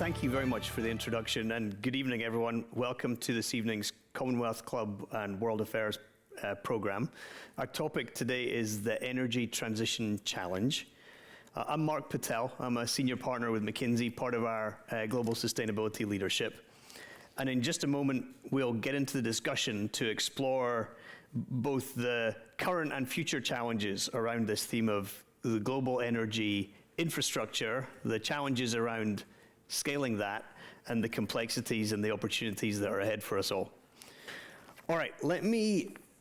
thank you very much for the introduction, and good evening, everyone. Welcome to this evening's Commonwealth Club and World Affairs program. Our topic today is the Energy Transition Challenge. I'm Mark Patel. I'm a senior partner with McKinsey, part of our global sustainability leadership. And in just a moment, we'll get into the discussion to explore both the current and future challenges around this theme of the global energy infrastructure, the challenges around scaling that, and the complexities and the opportunities that are ahead for us all. All right,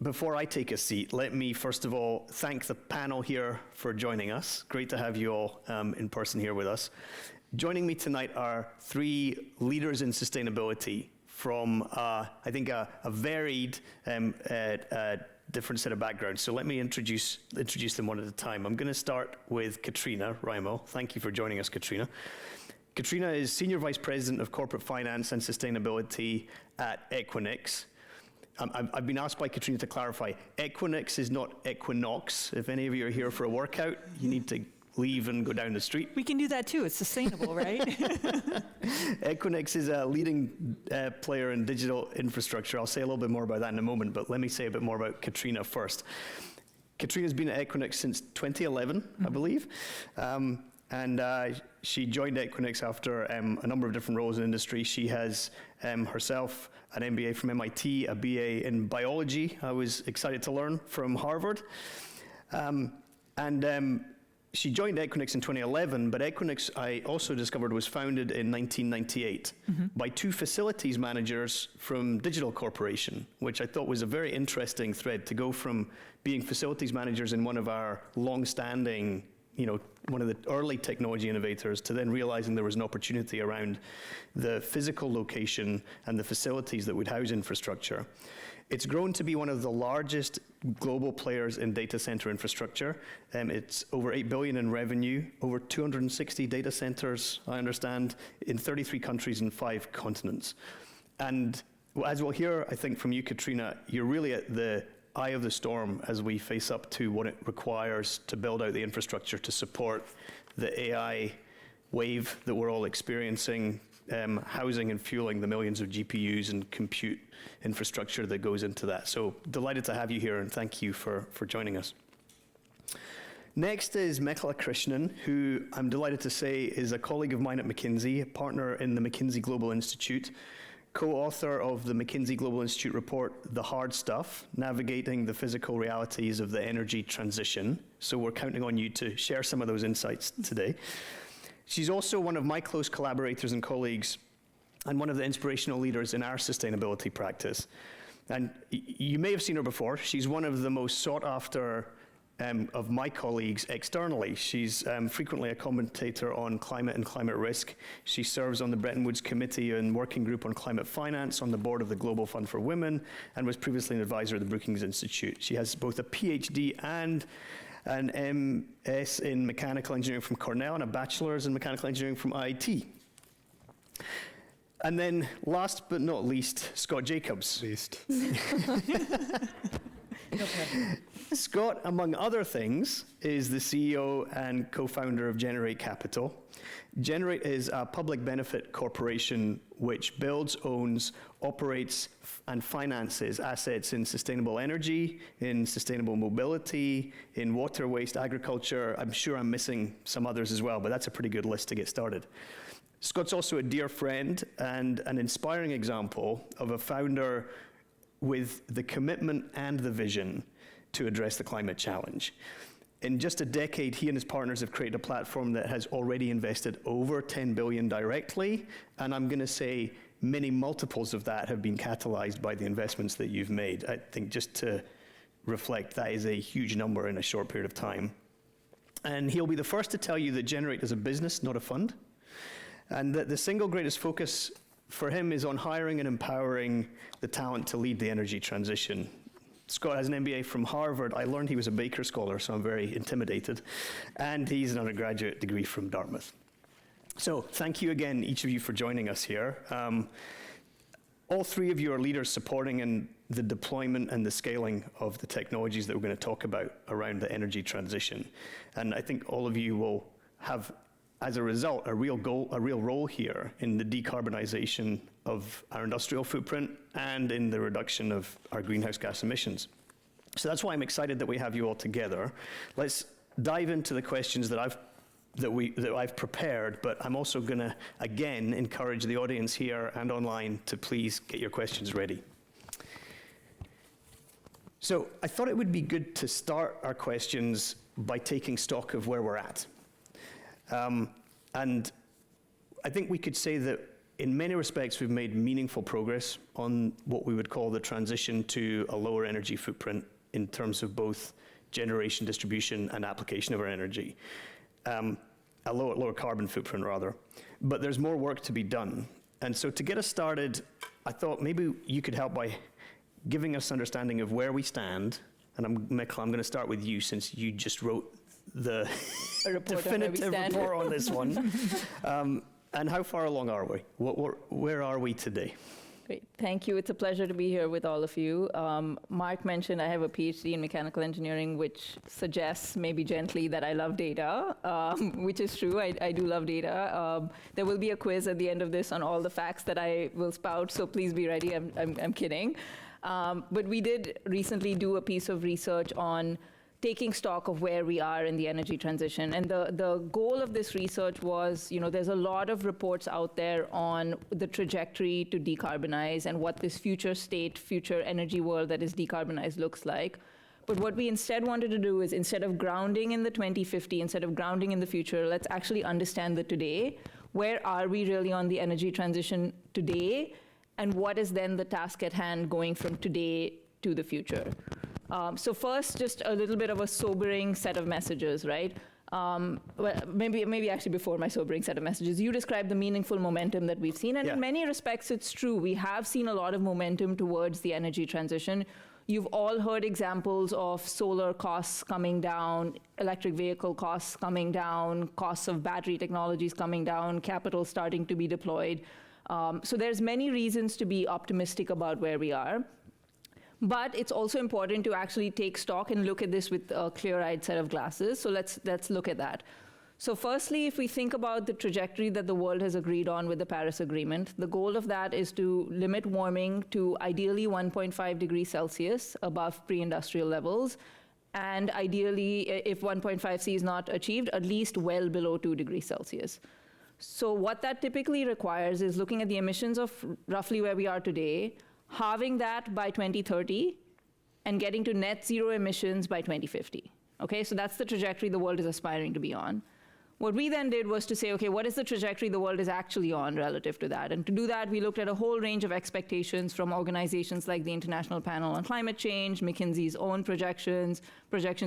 before I take a seat, let me first of all thank the panel here for joining us. Great to have you all in person here with us. Joining me tonight are three leaders in sustainability from, I think, a varied, different set of backgrounds. So let me introduce them one at a time. I'm going to start with Katrina Raimo. Thank you for joining us, Katrina. Katrina is Senior Vice President of Corporate Finance and Sustainability at Equinix. I've been asked by Katrina to clarify, Equinix is not Equinox. If any of you are here for a workout, you need to leave and go down the street. We can do that too. It's sustainable, right? Equinix is a leading player in digital infrastructure. I'll say a little bit more about that in a moment, but let me say a bit more about Katrina first. Katrina's been at Equinix since 2011, I believe. And she joined Equinix after a number of different roles in industry. She has herself an MBA from MIT, a BA in biology, I was excited to learn, from Harvard. She joined Equinix in 2011, but Equinix, I also discovered, was founded in 1998 by two facilities managers from Digital Corporation, which I thought was a very interesting thread to go from being facilities managers in one of our long-standing, one of the early technology innovators, to then realizing there was an opportunity around the physical location and the facilities that would house infrastructure. It's grown to be one of the largest global players in data center infrastructure. It's over $8 billion in revenue, over 260 data centers, I understand, in 33 countries and 5 continents. And as we'll hear, I think, from you, Katrina, you're really at the eye of the storm as we face up to what it requires to build out the infrastructure to support the AI wave that we're all experiencing, housing and fueling the millions of GPUs and compute infrastructure that goes into that. So delighted to have you here, and thank you for joining us. Next is Mekhala Krishnan, who I'm delighted to say is a colleague of mine at McKinsey, a partner in the McKinsey Global Institute, co-author of the McKinsey Global Institute report, The Hard Stuff, Navigating the Physical Realities of the Energy Transition. So we're counting on you to share some of those insights today. She's also one of my close collaborators and colleagues, and one of the inspirational leaders in our sustainability practice. And you may have seen her before. She's one of the most sought after of my colleagues externally. She's frequently a commentator on climate and climate risk. She serves on the Bretton Woods Committee and Working Group on Climate Finance, on the board of the Global Fund for Women, and was previously an advisor at the Brookings Institute. She has both a PhD and an MS in mechanical engineering from Cornell and a bachelor's in mechanical engineering from IIT. And then last but not least, Scott Jacobs. Okay. Scott, among other things, is the CEO and co-founder of Generate Capital. Generate is a public benefit corporation which builds, owns, operates, and finances assets in sustainable energy, in sustainable mobility, in water, waste, agriculture. I'm sure I'm missing some others as well, but that's a pretty good list to get started. Scott's also a dear friend and an inspiring example of a founder with the commitment and the vision to address the climate challenge. In just a decade, he and his partners have created a platform that has already invested over $10 billion directly, and I'm going to say many multiples of that have been catalyzed by the investments that you've made. I think just to reflect, that is a huge number in a short period of time. And he'll be the first to tell you that Generate is a business, not a fund, and that the single greatest focus for him is on hiring and empowering the talent to lead the energy transition. Scott has an MBA from Harvard. I learned he was a Baker Scholar, so I'm very intimidated. And he's an undergraduate degree from Dartmouth. So thank you again, each of you, for joining us here. All three of you are leaders supporting in the deployment and the scaling of the technologies that we're going to talk about around the energy transition. And I think all of you will have as a result, a real role here in the decarbonization of our industrial footprint and in the reduction of our greenhouse gas emissions. So that's why I'm excited that we have you all together. Let's dive into the questions that I've prepared, but I'm also going to, again, encourage the audience here and online to please get your questions ready. So I thought it would be good to start our questions by taking stock of where we're at. And I think we could say that in many respects we've made meaningful progress on what we would call the transition to a lower energy footprint in terms of both generation, distribution, and application of our energy. A lower carbon footprint, rather. But there's more work to be done. And so to get us started, I thought maybe you could help by giving us understanding of where we stand. And Mikkel, I'm going to start with you, since you just wrote the definitive report on this one. And how far along are we? Where are we today? Great, thank you. It's a pleasure to be here with all of you. Mark mentioned I have a PhD in mechanical engineering, which suggests maybe gently that I love data, which is true. I do love data. There will be a quiz at the end of this on all the facts that I will spout, so please be ready. I'm kidding. But we did recently do a piece of research on taking stock of where we are in the energy transition. And the goal of this research was, there's a lot of reports out there on the trajectory to decarbonize and what this future state, future energy world that is decarbonized looks like. But what we instead wanted to do is, instead of grounding in the 2050, instead of grounding in the future, let's actually understand the today. Where are we really on the energy transition today? And what is then the task at hand going from today to the future? So first, just a little bit of a sobering set of messages, right? Well, maybe actually before my sobering set of messages, you described the meaningful momentum that we've seen, and in many respects, it's true. We have seen a lot of momentum towards the energy transition. You've all heard examples of solar costs coming down, electric vehicle costs coming down, costs of battery technologies coming down, capital starting to be deployed. So there's many reasons to be optimistic about where we are. But it's also important to actually take stock and look at this with a clear-eyed set of glasses. So let's look at that. So firstly, if we think about the trajectory that the world has agreed on with the Paris Agreement, the goal of that is to limit warming to ideally 1.5 degrees Celsius above pre-industrial levels. And ideally, if 1.5 C is not achieved, at least well below 2 degrees Celsius. So what that typically requires is looking at the emissions of roughly where we are today, halving that by 2030, and getting to net zero emissions by 2050. Okay, so that's the trajectory the world is aspiring to be on. What we then did was to say, okay, what is the trajectory the world is actually on relative to that? And to do that, we looked at a whole range of expectations from organizations like the International Panel on Climate Change, McKinsey's own projections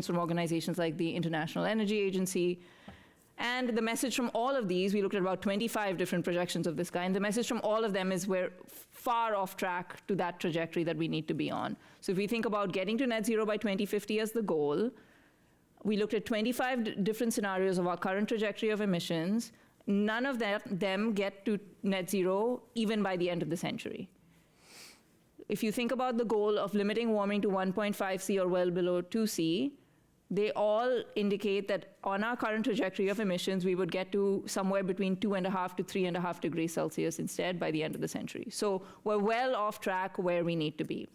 from organizations like the International Energy Agency. And the message from all of these, we looked at about 25 different projections of this kind. The message from all of them is we're far off track to that trajectory that we need to be on. So if we think about getting to net zero by 2050 as the goal, we looked at 25 different scenarios of our current trajectory of emissions. None of them get to net zero even by the end of the century. If you think about the goal of limiting warming to 1.5 C or well below 2 C, they all indicate that on our current trajectory of emissions, we would get to somewhere between 2.5 to 3.5 degrees Celsius instead by the end of the century. So we're well off track where we need to be.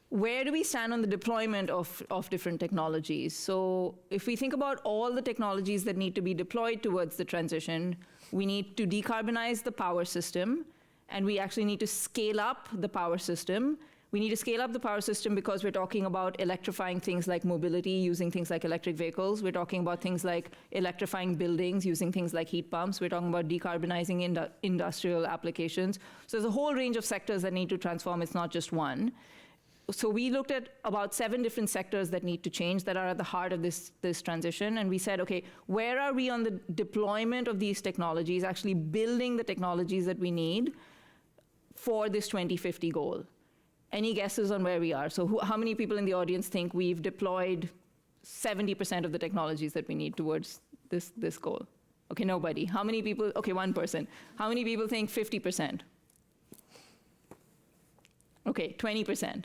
Where do we stand on the deployment of different technologies? So if we think about all the technologies that need to be deployed towards the transition, we need to decarbonize the power system, and we actually need to scale up the power system. We need to scale up the power system because we're talking about electrifying things like mobility, using things like electric vehicles. We're talking about things like electrifying buildings, using things like heat pumps. We're talking about decarbonizing industrial applications. So there's a whole range of sectors that need to transform. It's not just one. So we looked at about 7 different sectors that need to change, that are at the heart of this transition. And we said, okay, where are we on the deployment of these technologies, actually building the technologies that we need for this 2050 goal? Any guesses on where we are? So how many people in the audience think we've deployed 70% of the technologies that we need towards this goal? Okay, nobody. How many people? Okay, one person. How many people think 50%? Okay, 20%.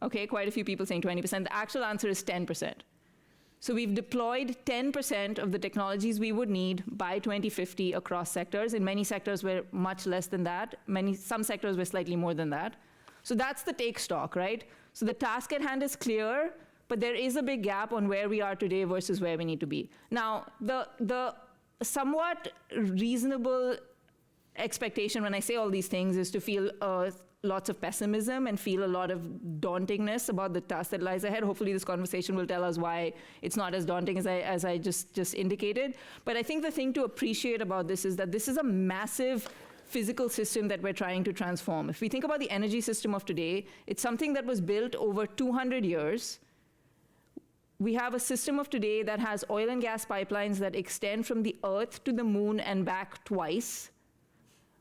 Okay, quite a few people saying 20%. The actual answer is 10%. So we've deployed 10% of the technologies we would need by 2050 across sectors. In many sectors, we're much less than that. Some sectors, we're slightly more than that. So that's the take stock, right? So the task at hand is clear, but there is a big gap on where we are today versus where we need to be. Now, the somewhat reasonable expectation when I say all these things is to feel lots of pessimism and feel a lot of dauntingness about the task that lies ahead. Hopefully this conversation will tell us why it's not as daunting as I just indicated. But I think the thing to appreciate about this is that this is a massive physical system that we're trying to transform. If we think about the energy system of today, it's something that was built over 200 years. We have a system of today that has oil and gas pipelines that extend from the Earth to the moon and back twice.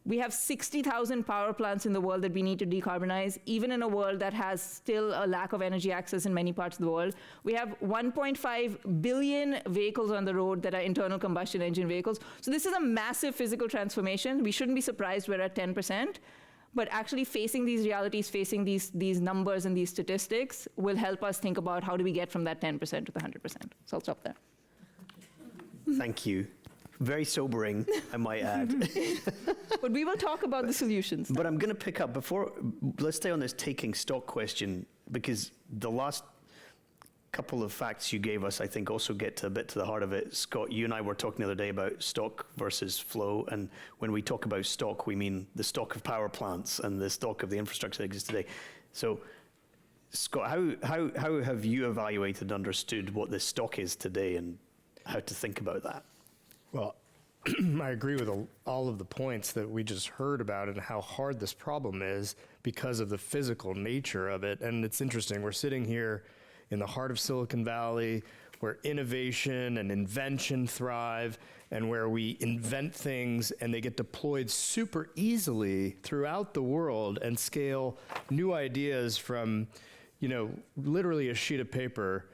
We have 60,000 power plants in the world that we need to decarbonize, even in a world that has still a lack of energy access in many parts of the world. We have 1.5 billion vehicles on the road that are internal combustion engine vehicles. So this is a massive physical transformation. We shouldn't be surprised we're at 10%, but actually facing these realities, facing these numbers and these statistics will help us think about how do we get from that 10% to the 100%. So I'll stop there. Thank you. Very sobering, I might add. But we will talk about the solutions. But I'm going to pick up let's stay on this taking stock question, because the last couple of facts you gave us, I think, also get a bit to the heart of it. Scott, you and I were talking the other day about stock versus flow. And when we talk about stock, we mean the stock of power plants and the stock of the infrastructure that exists today. So, Scott, how have you evaluated and understood what this stock is today and how to think about that? Well, I agree with all of the points that we just heard about and how hard this problem is because of the physical nature of it. And it's interesting, we're sitting here in the heart of Silicon Valley, where innovation and invention thrive, and where we invent things and they get deployed super easily throughout the world and scale new ideas from, literally a sheet of paper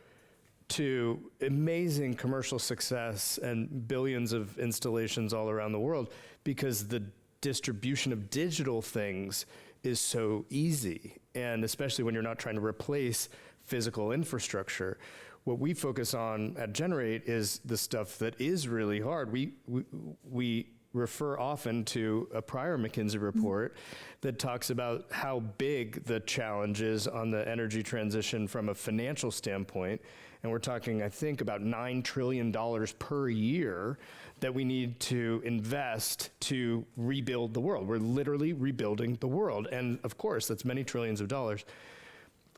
to amazing commercial success and billions of installations all around the world, because the distribution of digital things is so easy, and especially when you're not trying to replace physical infrastructure. What we focus on at Generate is the stuff that is really hard. We refer often to a prior McKinsey report that talks about how big the challenge is on the energy transition from a financial standpoint. And we're talking, I think, about $9 trillion per year that we need to invest to rebuild the world. We're literally rebuilding the world. And of course, that's many trillions of dollars.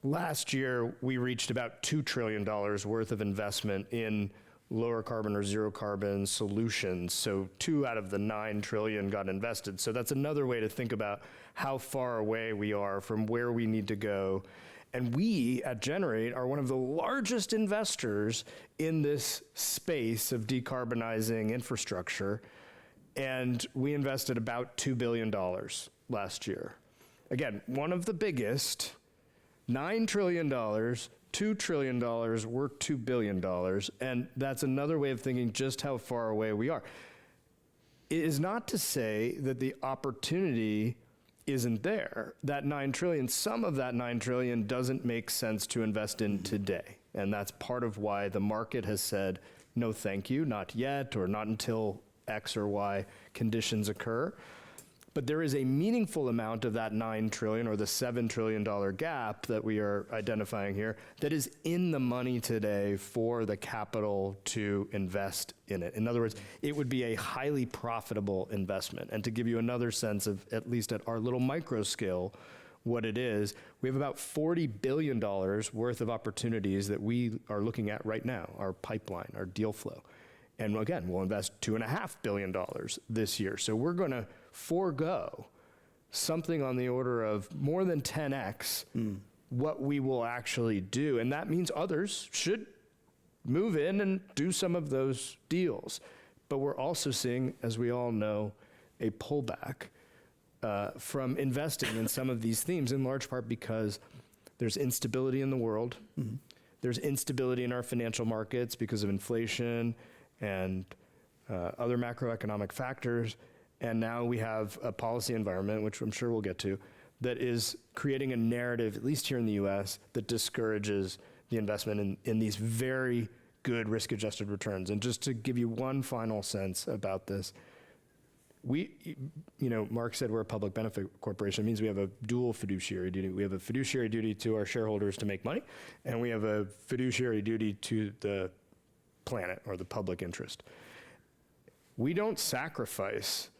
Last year, we reached about $2 trillion worth of investment in lower carbon or zero carbon solutions. So 2 out of the 9 trillion got invested. So that's another way to think about how far away we are from where we need to go. And we at Generate are one of the largest investors in this space of decarbonizing infrastructure. And we invested about $2 billion last year. Again, one of the biggest, $9 trillion, $2 trillion, we're $2 billion. And that's another way of thinking just how far away we are. It is not to say that the opportunity isn't there. That 9 trillion, some of that 9 trillion doesn't make sense to invest in today. And that's part of why the market has said, no, thank you, not yet, or not until X or Y conditions occur. But there is a meaningful amount of that 9 trillion or the $7 trillion gap that we are identifying here that is in the money today for the capital to invest in it. In other words, it would be a highly profitable investment. And to give you another sense of, at least at our little micro scale, what it is, we have about $40 billion worth of opportunities that we are looking at right now, our pipeline, our deal flow. And again, we'll invest $2.5 billion this year. So we're going to forego something on the order of more than 10x what we will actually do. And that means others should move in and do some of those deals. But we're also seeing, as we all know, a pullback from investing in some of these themes, in large part because there's instability in the world. There's instability in our financial markets because of inflation and other macroeconomic factors. And now we have a policy environment, which I'm sure we'll get to, that is creating a narrative, at least here in the US, that discourages the investment in these very good risk-adjusted returns. And just to give you one final sense about this, Mark said we're a public benefit corporation. It means we have a dual fiduciary duty. We have a fiduciary duty to our shareholders to make money, and we have a fiduciary duty to the planet or the public interest. We don't sacrifice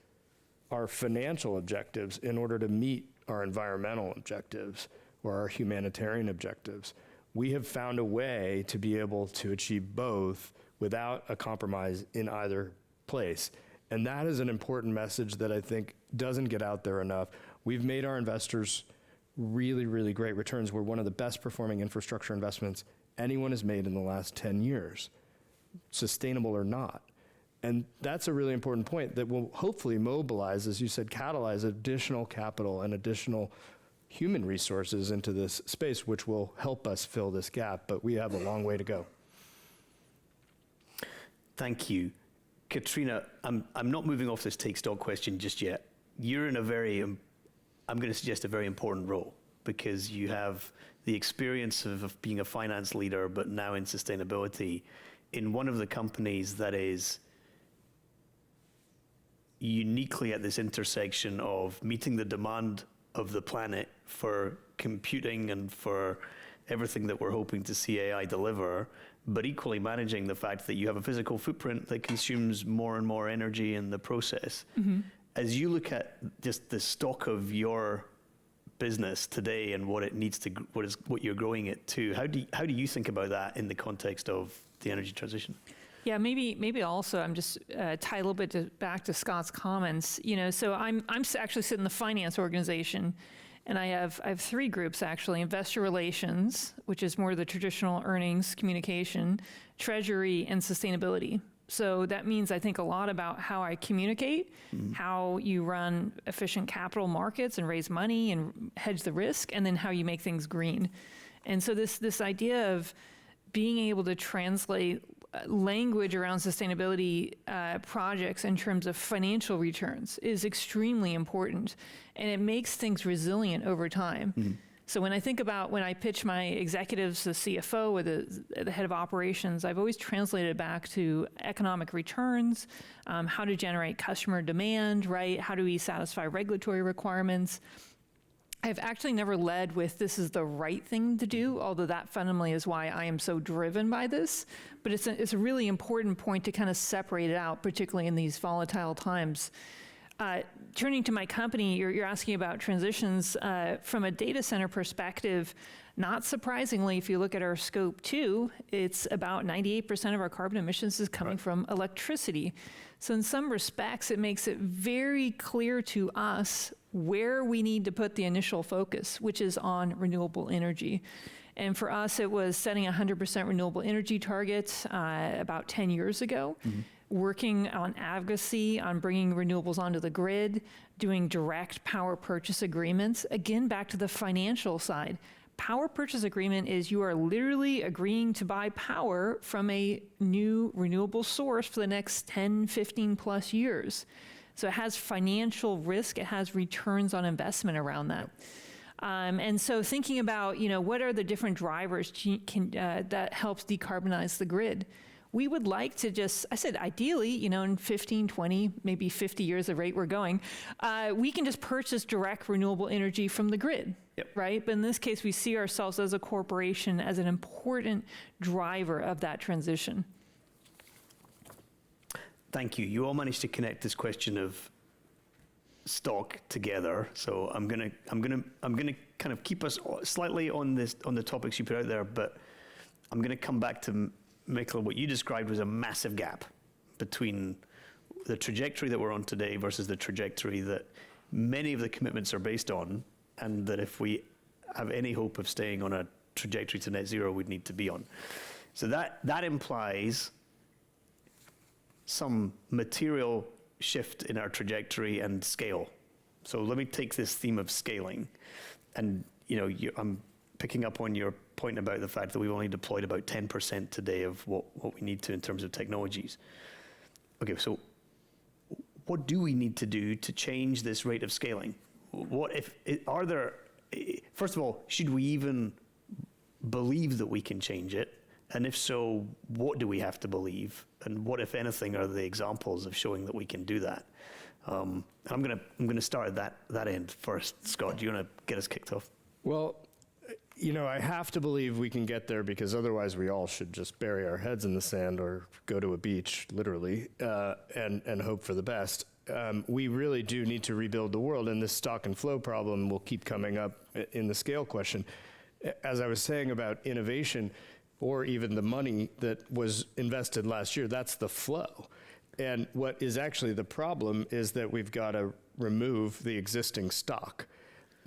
our financial objectives in order to meet our environmental objectives or our humanitarian objectives. We have found a way to be able to achieve both without a compromise in either place. And that is an important message that I think doesn't get out there enough. We've made our investors really, really great returns. We're one of the best performing infrastructure investments anyone has made in the last 10 years, sustainable or not. And that's a really important point that will hopefully mobilize, as you said, catalyze additional capital and additional human resources into this space, which will help us fill this gap. But we have a long way to go. Thank you. Katrina, I'm not moving off this take stock question just yet. You're in a very, I'm going to suggest a very important role, because you have the experience of being a finance leader, but now in sustainability, in one of the companies that is uniquely at this intersection of meeting the demand of the planet for computing and for everything that we're hoping to see AI deliver, but equally managing the fact that you have a physical footprint that consumes more and more energy in the process. Mm-hmm. As you look at just the stock of your business today and what it needs to, what you're growing it to, how do you think about that in the context of the energy transition? Yeah, maybe also I'm just tie a little bit back to Scott's comments. So I'm actually sit in the finance organization, and I have 3 groups actually: investor relations, which is more the traditional earnings communication, treasury, and sustainability. So that means I think a lot about how I communicate, how you run efficient capital markets and raise money and hedge the risk, and then how you make things green. And so this idea of being able to translate language around sustainability projects in terms of financial returns is extremely important, and it makes things resilient over time. Mm-hmm. So when I think about when I pitch my executives, the CFO or the head of operations, I've always translated back to economic returns, how to generate customer demand, right? How do we satisfy regulatory requirements? I've actually never led with this is the right thing to do, although that fundamentally is why I am so driven by this. But it's a really important point to kind of separate it out, particularly in these volatile times. Turning to my company, you're asking about transitions from a data center perspective. Not surprisingly, if you look at our scope 2, it's about 98% of our carbon emissions is coming from electricity. So in some respects, it makes it very clear to us where we need to put the initial focus, which is on renewable energy. And for us, it was setting 100% renewable energy targets about 10 years ago, working on advocacy on bringing renewables onto the grid, doing direct power purchase agreements. Again, back to the financial side. Power purchase agreement is you are literally agreeing to buy power from a new renewable source for the next 10, 15 plus years. So it has financial risk, it has returns on investment around that. And so thinking about, what are the different drivers that helps decarbonize the grid? We would like to I said ideally, in 15, 20, maybe 50 years, the rate we're going, we can just purchase direct renewable energy from the grid, right? But in this case, we see ourselves as a corporation as an important driver of that transition. Thank you. You all managed to connect this question of stock together. So I'm gonna kind of keep us slightly on the topics you put out there, but I'm gonna come back to Mikkel. What you described was a massive gap between the trajectory that we're on today versus the trajectory that many of the commitments are based on, and that if we have any hope of staying on a trajectory to net zero, we'd need to be on. So that implies some material shift in our trajectory and scale. So let me take this theme of scaling. And I'm picking up on your point about the fact that we've only deployed about 10% today of what we need to in terms of technologies. Okay, so what do we need to do to change this rate of scaling? Are there, first of all, should we even believe that we can change it? And if so, what do we have to believe? And what, if anything, are the examples of showing that we can do that? And I'm gonna start at that end first. Scott, do you want to get us kicked off? Well, you know, I have to believe we can get there because otherwise we all should just bury our heads in the sand or go to a beach, literally, and hope for the best. We really do need to rebuild the world, and this stock and flow problem will keep coming up in the scale question. As I was saying about innovation, or even the money that was invested last year, that's the flow. And what is actually the problem is that we've got to remove the existing stock.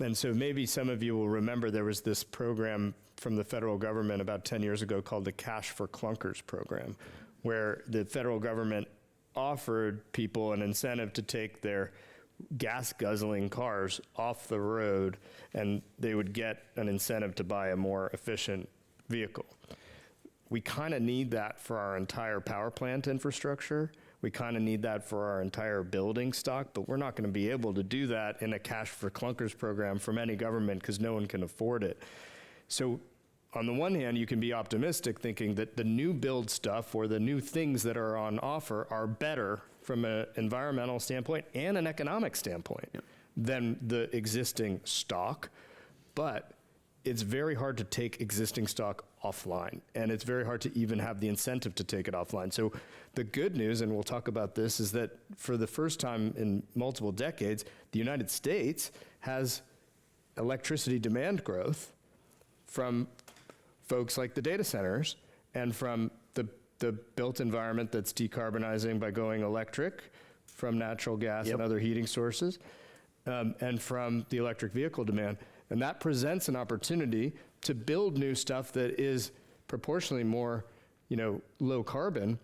And so maybe some of you will remember there was this program from the federal government about 10 years ago called the Cash for Clunkers program, where the federal government offered people an incentive to take their gas-guzzling cars off the road, and they would get an incentive to buy a more efficient vehicle. We kind of need that for our entire power plant infrastructure. We kind of need that for our entire building stock, but we're not going to be able to do that in a Cash for Clunkers program from any government because no one can afford it. So on the one hand, you can be optimistic thinking that the new build stuff or the new things that are on offer are better from an environmental standpoint and an economic standpoint than the existing stock. But it's very hard to take existing stock offline, and it's very hard to even have the incentive to take it offline. So the good news, and we'll talk about this, is that for the first time in multiple decades, the United States has electricity demand growth from folks like the data centers and from the built environment that's decarbonizing by going electric from natural gas and other heating sources, and from the electric vehicle demand. And that presents an opportunity to build new stuff that is proportionally more, low carbon,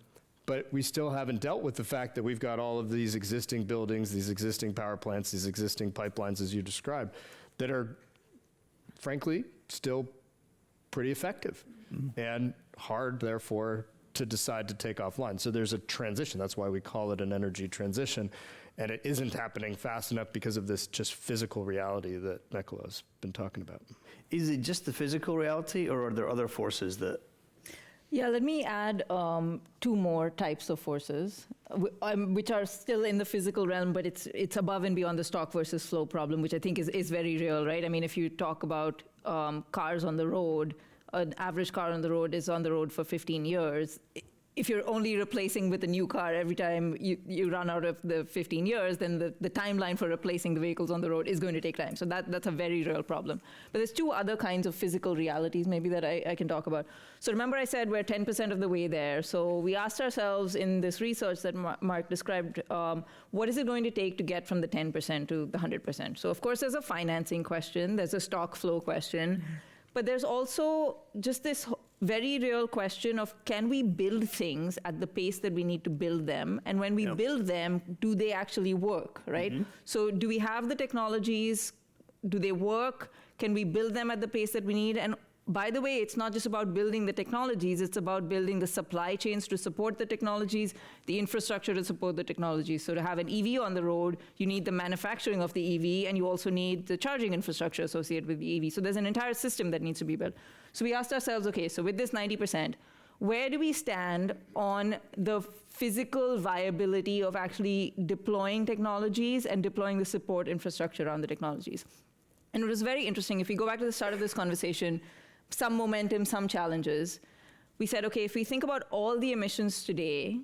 but we still haven't dealt with the fact that we've got all of these existing buildings, these existing power plants, these existing pipelines, as you described, that are, frankly, still pretty effective and hard, therefore, to decide to take offline. So there's a transition. That's why we call it an energy transition. And it isn't happening fast enough because of this just physical reality that Nicola's been talking about. Is it just the physical reality, or are there other forces that... Yeah, let me add two more types of forces, which are still in the physical realm, but it's above and beyond the stock versus flow problem, which I think is very real, right? I mean, if you talk about cars on the road, an average car on the road is on the road for 15 years. If you're only replacing with a new car every time you run out of the 15 years, then the timeline for replacing the vehicles on the road is going to take time. So that's a very real problem. But there's two other kinds of physical realities maybe that I can talk about. So remember I said we're 10% of the way there. So we asked ourselves in this research that Mark described, what is it going to take to get from the 10% to the 100%? So of course there's a financing question, there's a stock flow question, but there's also just this very real question of, can we build things at the pace that we need to build them? And when we build them, do they actually work, right? So do we have the technologies? Do they work? Can we build them at the pace that we need? And by the way, it's not just about building the technologies, it's about building the supply chains to support the technologies, the infrastructure to support the technologies. So to have an EV on the road, you need the manufacturing of the EV, and you also need the charging infrastructure associated with the EV. So there's an entire system that needs to be built. So we asked ourselves, okay, so with this 90%, where do we stand on the physical viability of actually deploying technologies and deploying the support infrastructure around the technologies? And it was very interesting. If we go back to the start of this conversation, some momentum, some challenges. We said, okay, if we think about all the emissions today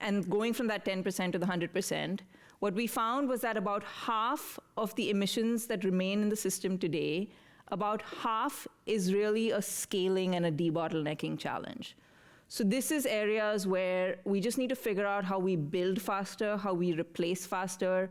and going from that 10% to the 100%, what we found was that about half of the emissions that remain in the system today, about half is really a scaling and a debottlenecking challenge. So this is areas where we just need to figure out how we build faster, how we replace faster.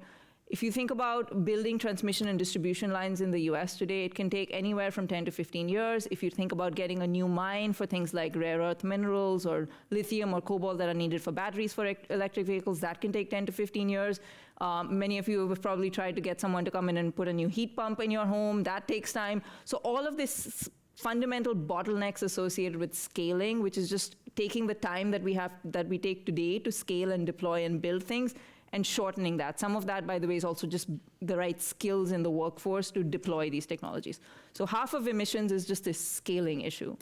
If you think about building transmission and distribution lines in the US today, it can take anywhere from 10 to 15 years. If you think about getting a new mine for things like rare earth minerals or lithium or cobalt that are needed for batteries for electric vehicles, that can take 10 to 15 years. Many of you have probably tried to get someone to come in and put a new heat pump in your home. That takes time. So all of this fundamental bottlenecks associated with scaling, which is just taking the time that we take today to scale and deploy and build things, and shortening that. Some of that, by the way, is also just the right skills in the workforce to deploy these technologies. So half of emissions is just this scaling issue.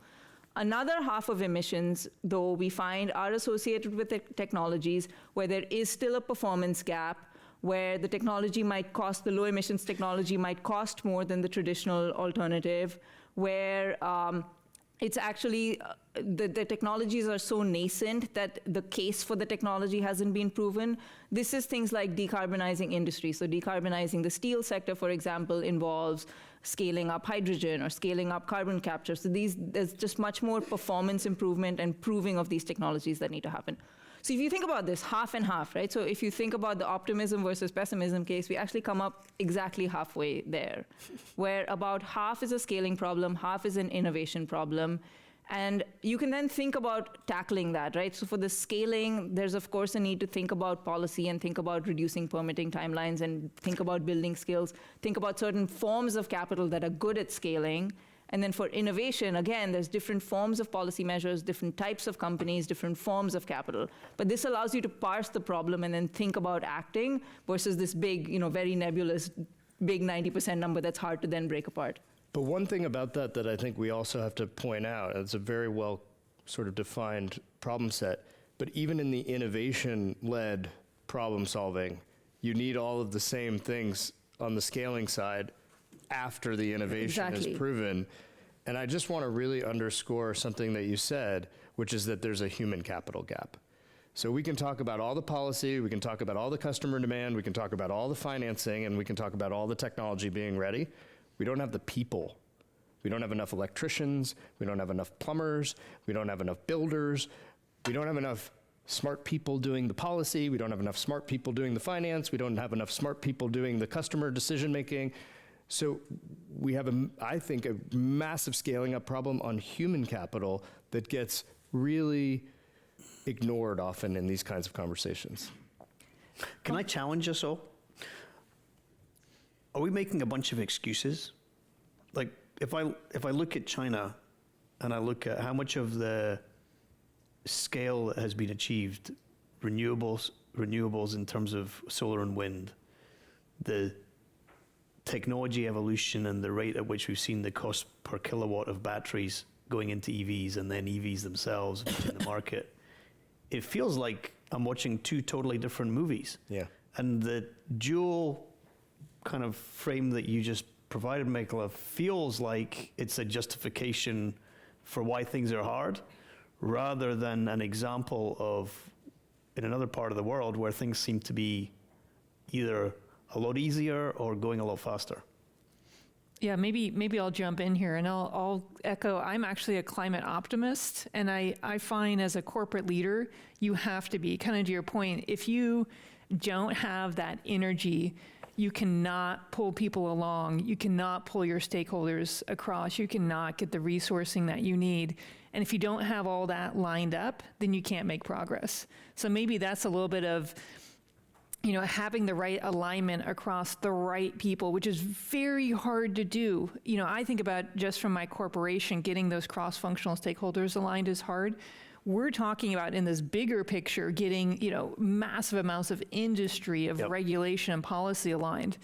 Another half of emissions, though, we find are associated with the technologies where there is still a performance gap, where the technology might cost, the low emissions technology might cost more than the traditional alternative, where it's actually, the technologies are so nascent that the case for the technology hasn't been proven. This is things like decarbonizing industry. So decarbonizing the steel sector, for example, involves scaling up hydrogen or scaling up carbon capture. So there's just much more performance improvement and proving of these technologies that need to happen. So if you think about this, half and half, right? So if you think about the optimism versus pessimism case, we actually come up exactly halfway there, where about half is a scaling problem, half is an innovation problem. And you can then think about tackling that, right? So for the scaling, there's of course a need to think about policy and think about reducing permitting timelines and think about building skills, think about certain forms of capital that are good at scaling. And then for innovation, again, there's different forms of policy measures, different types of companies, different forms of capital. But this allows you to parse the problem and then think about acting versus this big, very nebulous, big 90% number that's hard to then break apart. But one thing about that I think we also have to point out, it's a very well sort of defined problem set, but even in the innovation-led problem solving, you need all of the same things on the scaling side after the innovation is proven. And I just want to really underscore something that you said, which is that there's a human capital gap. So we can talk about all the policy, we can talk about all the customer demand, we can talk about all the financing, and we can talk about all the technology being ready. We don't have the people. We don't have enough electricians, we don't have enough plumbers, we don't have enough builders, we don't have enough smart people doing the policy, we don't have enough smart people doing the finance, we don't have enough smart people doing the customer decision making. So we have, I think, a massive scaling up problem on human capital that gets really ignored often in these kinds of conversations. Can I challenge us all? Are we making a bunch of excuses? Like, if I look at China and I look at how much of the scale that has been achieved, renewables in terms of solar and wind, the technology evolution and the rate at which we've seen the cost per kilowatt of batteries going into EVs and then EVs themselves in the market, it feels like I'm watching two totally different movies. Yeah. And the dual kind of frame that you just provided, Michaela, feels like it's a justification for why things are hard, rather than an example of in another part of the world where things seem to be either a lot easier or going a lot faster. Yeah, maybe I'll jump in here and I'll echo, I'm actually a climate optimist, and I find as a corporate leader, you have to be, kind of to your point, if you don't have that energy, you cannot pull people along, you cannot pull your stakeholders across, you cannot get the resourcing that you need. And if you don't have all that lined up, then you can't make progress. So maybe that's a little bit of, having the right alignment across the right people, which is very hard to do. I think about just from my corporation, getting those cross-functional stakeholders aligned is hard. We're talking about in this bigger picture, getting, massive amounts of industry, of regulation and policy aligned.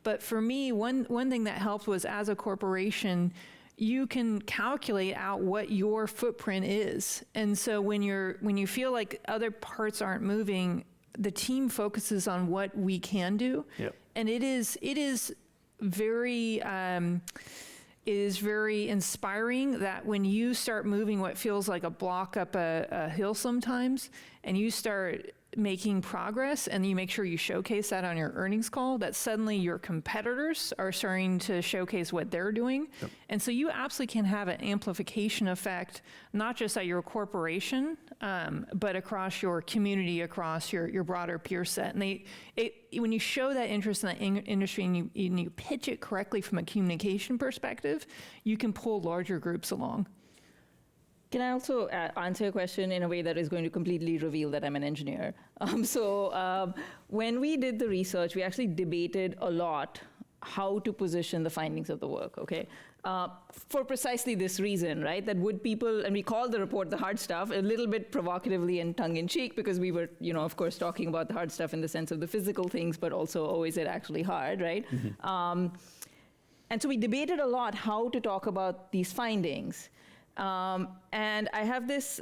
But for me, one thing that helped was, as a corporation, you can calculate out what your footprint is. And so when you feel like other parts aren't moving, the team focuses on what we can do. Yep. And it is very inspiring that when you start moving what feels like a block up a hill sometimes, and you start making progress and you make sure you showcase that on your earnings call, that suddenly your competitors are starting to showcase what they're doing. Yep. And so you absolutely can have an amplification effect, not just at your corporation, but across your community, across your broader peer set. And when you show that interest in the industry and you pitch it correctly from a communication perspective, you can pull larger groups along. Can I also answer your question in a way that is going to completely reveal that I'm an engineer? When we did the research, we actually debated a lot how to position the findings of the work, okay? For precisely this reason, right? That would people, and we called the report the hard stuff, a little bit provocatively and tongue-in-cheek, because we were, of course, talking about the hard stuff in the sense of the physical things, but also, oh, is it actually hard, right? Mm-hmm. And so we debated a lot how to talk about these findings. And I have this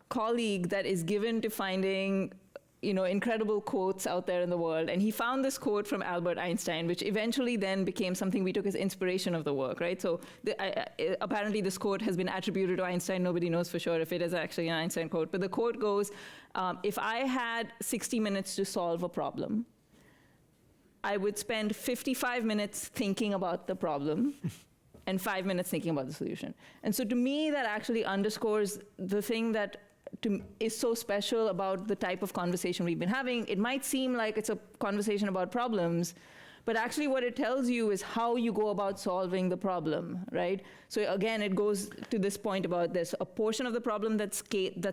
colleague that is given to finding incredible quotes out there in the world. And he found this quote from Albert Einstein, which eventually then became something we took as inspiration of the work, right? So apparently this quote has been attributed to Einstein. Nobody knows for sure if it is actually an Einstein quote. But the quote goes, if I had 60 minutes to solve a problem, I would spend 55 minutes thinking about the problem and 5 minutes thinking about the solution. And so to me, that actually underscores the thing that is so special about the type of conversation we've been having. It might seem like it's a conversation about problems, but actually what it tells you is how you go about solving the problem, right? So again, it goes to this point about there's a portion of the problem that's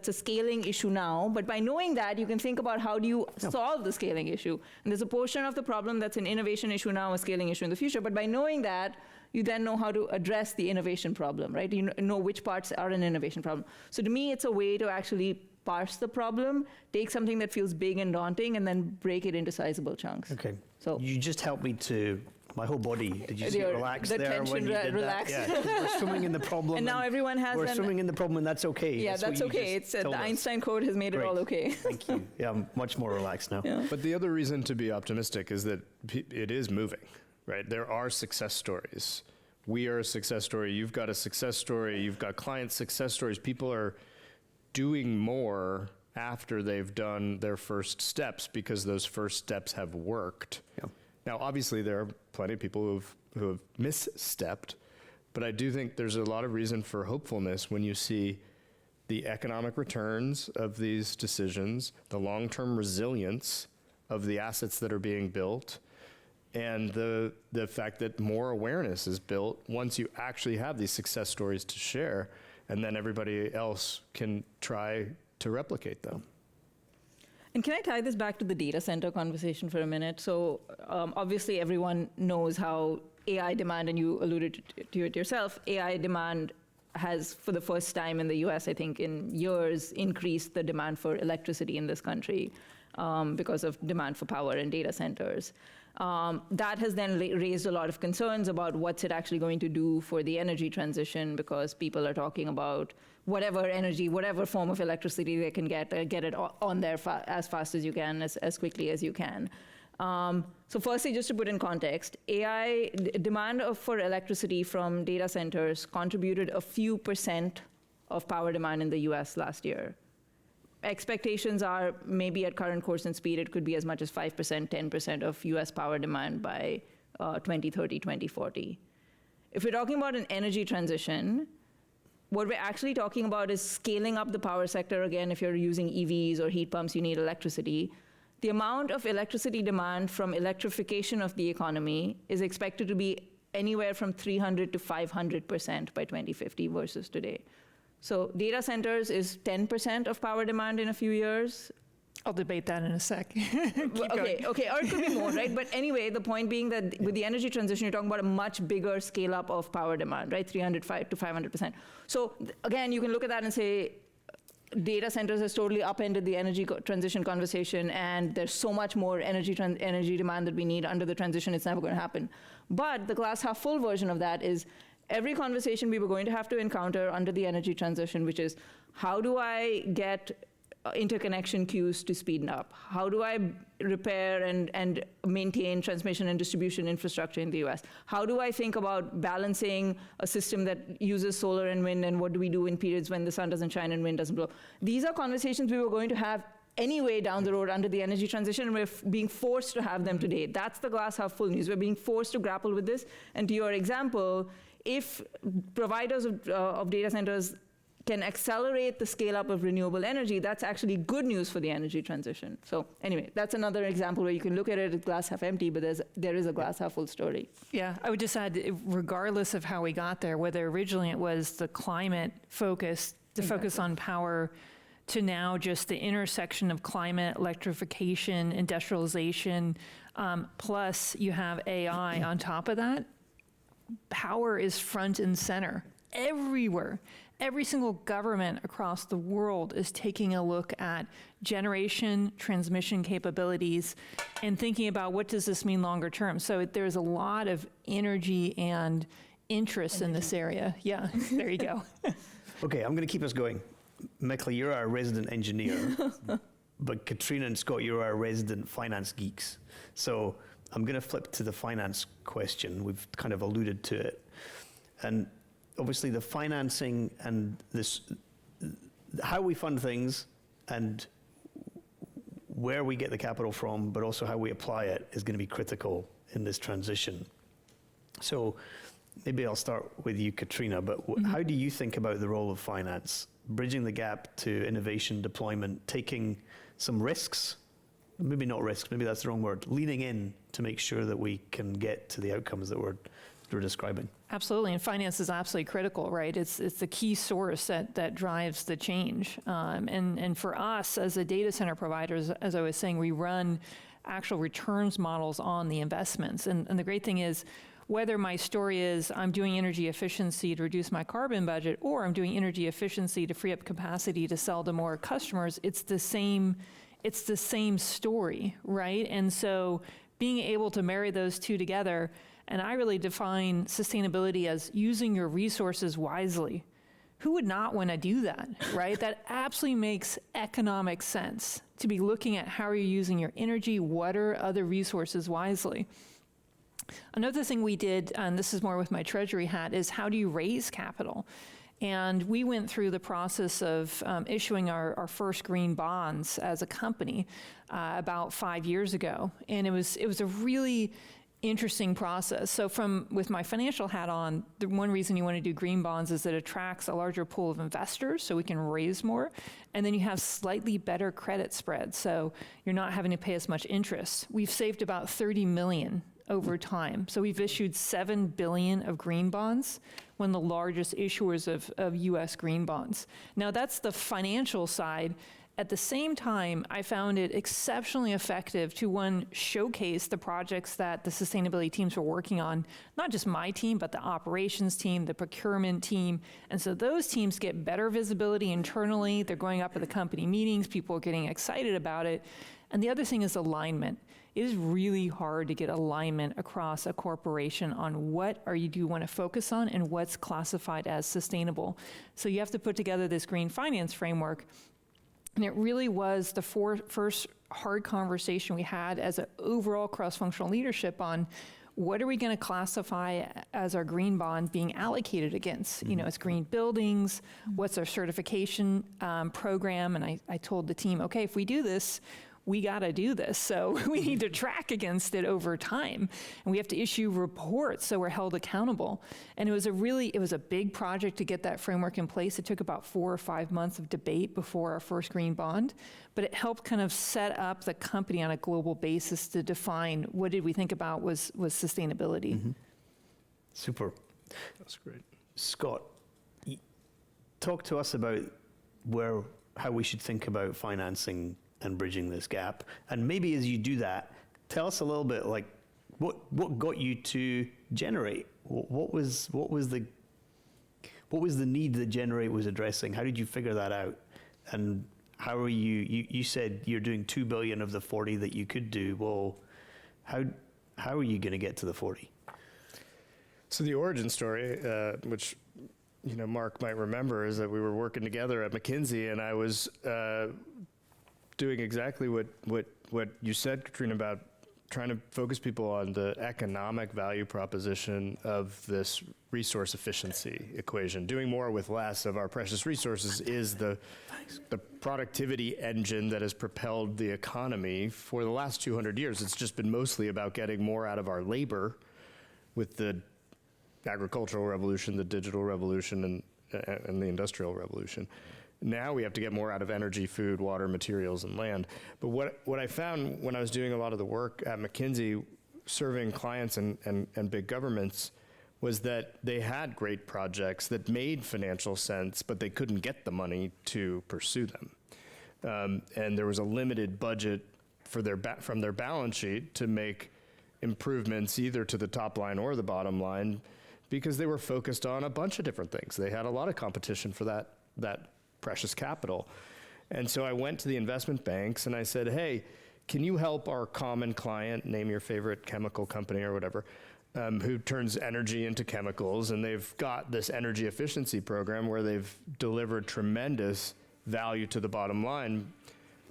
a scaling issue now, but by knowing that, you can think about how do you solve the scaling issue. And there's a portion of the problem that's an innovation issue now, a scaling issue in the future, but by knowing that, you then know how to address the innovation problem, right? You know which parts are an innovation problem. So to me, it's a way to actually parse the problem, take something that feels big and daunting, and then break it into sizable chunks. Okay. So you just helped me to, my whole body, did you see it relax the there tension when you did relaxed. that? Yeah, 'cause we're swimming in the problem. And now everyone has We're swimming in the problem, and that's okay. Yeah, what that's you okay. just It's told the us. Einstein code has made it all Great. okay. Thank you. Yeah, I'm much more relaxed now. Yeah. But the other reason to be optimistic is that it is moving, right? There are success stories. We are a success story. You've got a success story. You've got client success stories. People are doing more after they've done their first steps because those first steps have worked. Yeah. Now, obviously, there are plenty of people who have misstepped, but I do think there's a lot of reason for hopefulness when you see the economic returns of these decisions, the long-term resilience of the assets that are being built, and the fact that more awareness is built once you actually have these success stories to share, and then everybody else can try to replicate them. And can I tie this back to the data center conversation for a minute? So obviously everyone knows how AI demand, and you alluded to it yourself, AI demand has, for the first time in the US, I think in years, increased the demand for electricity in this country because of demand for power in data centers. That has then raised a lot of concerns about what's it actually going to do for the energy transition, because people are talking about whatever energy, whatever form of electricity they can get it on there as fast as you can, as quickly as you can. So firstly, just to put in context, AI demand for electricity from data centers contributed a few % of power demand in the US last year. Expectations are maybe at current course and speed, it could be as much as 5%, 10% of US power demand by 2030, 2040. If we're talking about an energy transition, what we're actually talking about is scaling up the power sector. Again, if you're using EVs or heat pumps, you need electricity. The amount of electricity demand from electrification of the economy is expected to be anywhere from 300 to 500% by 2050 versus today. So data centers is 10% of power demand in a few years. I'll debate that in a sec. Okay, or it could be more, right? But anyway, the point being that with the energy transition, you're talking about a much bigger scale up of power demand, right? 300 to 500%. So again, you can look at that and say, data centers has totally upended the energy transition conversation, and there's so much more energy demand that we need under the transition, it's never going to happen. But the glass half full version of that is every conversation we were going to have to encounter under the energy transition, which is how do I get interconnection queues to speed up? How do I repair and maintain transmission and distribution infrastructure in the US? How do I think about balancing a system that uses solar and wind, and what do we do in periods when the sun doesn't shine and wind doesn't blow? These are conversations we were going to have anyway down the road under the energy transition, and we're being forced to have them today. That's the glass half full news. We're being forced to grapple with this. And to your example, if providers of data centers can accelerate the scale up of renewable energy, that's actually good news for the energy transition. So anyway, that's another example where you can look at it as glass half empty, but there is a glass half full story. Yeah, I would just add, regardless of how we got there, whether originally it was the climate focus, the focus on power, to now just the intersection of climate, electrification, industrialization, plus you have AI on top of that, power is front and center everywhere. Every single government across the world is taking a look at generation, transmission capabilities, and thinking about what does this mean longer term. So there's a lot of energy and interest in this area. Yeah, there you go. Okay, I'm going to keep us going. Mekla, you're our resident engineer, but Katrina and Scott, you're our resident finance geeks. So I'm going to flip to the finance question. We've kind of alluded to it. And obviously the financing and this, how we fund things and where we get the capital from, but also how we apply it is going to be critical in this transition. So maybe I'll start with you, Katrina, but how do you think about the role of finance, bridging the gap to innovation deployment, taking some risks, maybe not risks, maybe that's the wrong word, leaning in to make sure that we can get to the outcomes that we're describing? Absolutely, and finance is absolutely critical, right? It's the key source that drives the change. And for us as a data center provider, as I was saying, we run actual returns models on the investments. And the great thing is, whether my story is I'm doing energy efficiency to reduce my carbon budget, or I'm doing energy efficiency to free up capacity to sell to more customers, it's the same story, right? And so being able to marry those two together, and I really define sustainability as using your resources wisely. Who would not want to do that, right? That absolutely makes economic sense, to be looking at how you're using your energy, water, other resources wisely. Another thing we did, and this is more with my treasury hat, is how do you raise capital? And we went through the process of issuing our first green bonds as a company about 5 years ago. And it was a really interesting process. So with my financial hat on, the one reason you want to do green bonds is it attracts a larger pool of investors so we can raise more. And then you have slightly better credit spread. So you're not having to pay as much interest. We've saved about 30 million over time. So we've issued 7 billion of green bonds, one of the largest issuers of US green bonds. Now that's the financial side. At the same time, I found it exceptionally effective to, one, showcase the projects that the sustainability teams were working on, not just my team, but the operations team, the procurement team. And so those teams get better visibility internally. They're going up at the company meetings. People are getting excited about it. And the other thing is alignment. It is really hard to get alignment across a corporation on what do you want to focus on and what's classified as sustainable. So you have to put together this green finance framework. And it really was the first hard conversation we had as an overall cross-functional leadership on what are we going to classify as our green bond being allocated against? You know, it's green buildings, what's our certification program? And I told the team, okay, if we do this, we got to do this. So we need to track against it over time. And we have to issue reports so we're held accountable. And it was a big project to get that framework in place. It took about 4 or 5 months of debate before our first green bond, but it helped kind of set up the company on a global basis to define what did we think about was sustainability. Mm-hmm. Super. That's great. Scott, talk to us about how we should think about financing and bridging this gap. And maybe as you do that, tell us a little bit, like, what got you to Generate? What was the need that Generate was addressing? How did you figure that out? And how are you said you're doing 2 billion of the 40 that you could do. Well, how are you going to get to the 40? So the origin story, which Mark might remember, is that we were working together at McKinsey, and I was doing exactly what you said, Katrina, about trying to focus people on the economic value proposition of this resource efficiency equation. Doing more with less of our precious resources is the productivity engine that has propelled the economy for the last 200 years. It's just been mostly about getting more out of our labor with the agricultural revolution, the digital revolution, and the industrial revolution. Now we have to get more out of energy, food, water, materials, and land. But what I found when I was doing a lot of the work at McKinsey, serving clients and big governments, was that they had great projects that made financial sense, but they couldn't get the money to pursue them. And there was a limited budget from their balance sheet to make improvements either to the top line or the bottom line, because they were focused on a bunch of different things. They had a lot of competition for that precious capital. And so I went to the investment banks and I said, hey, can you help our common client, name your favorite chemical company or whatever, who turns energy into chemicals, and they've got this energy efficiency program where they've delivered tremendous value to the bottom line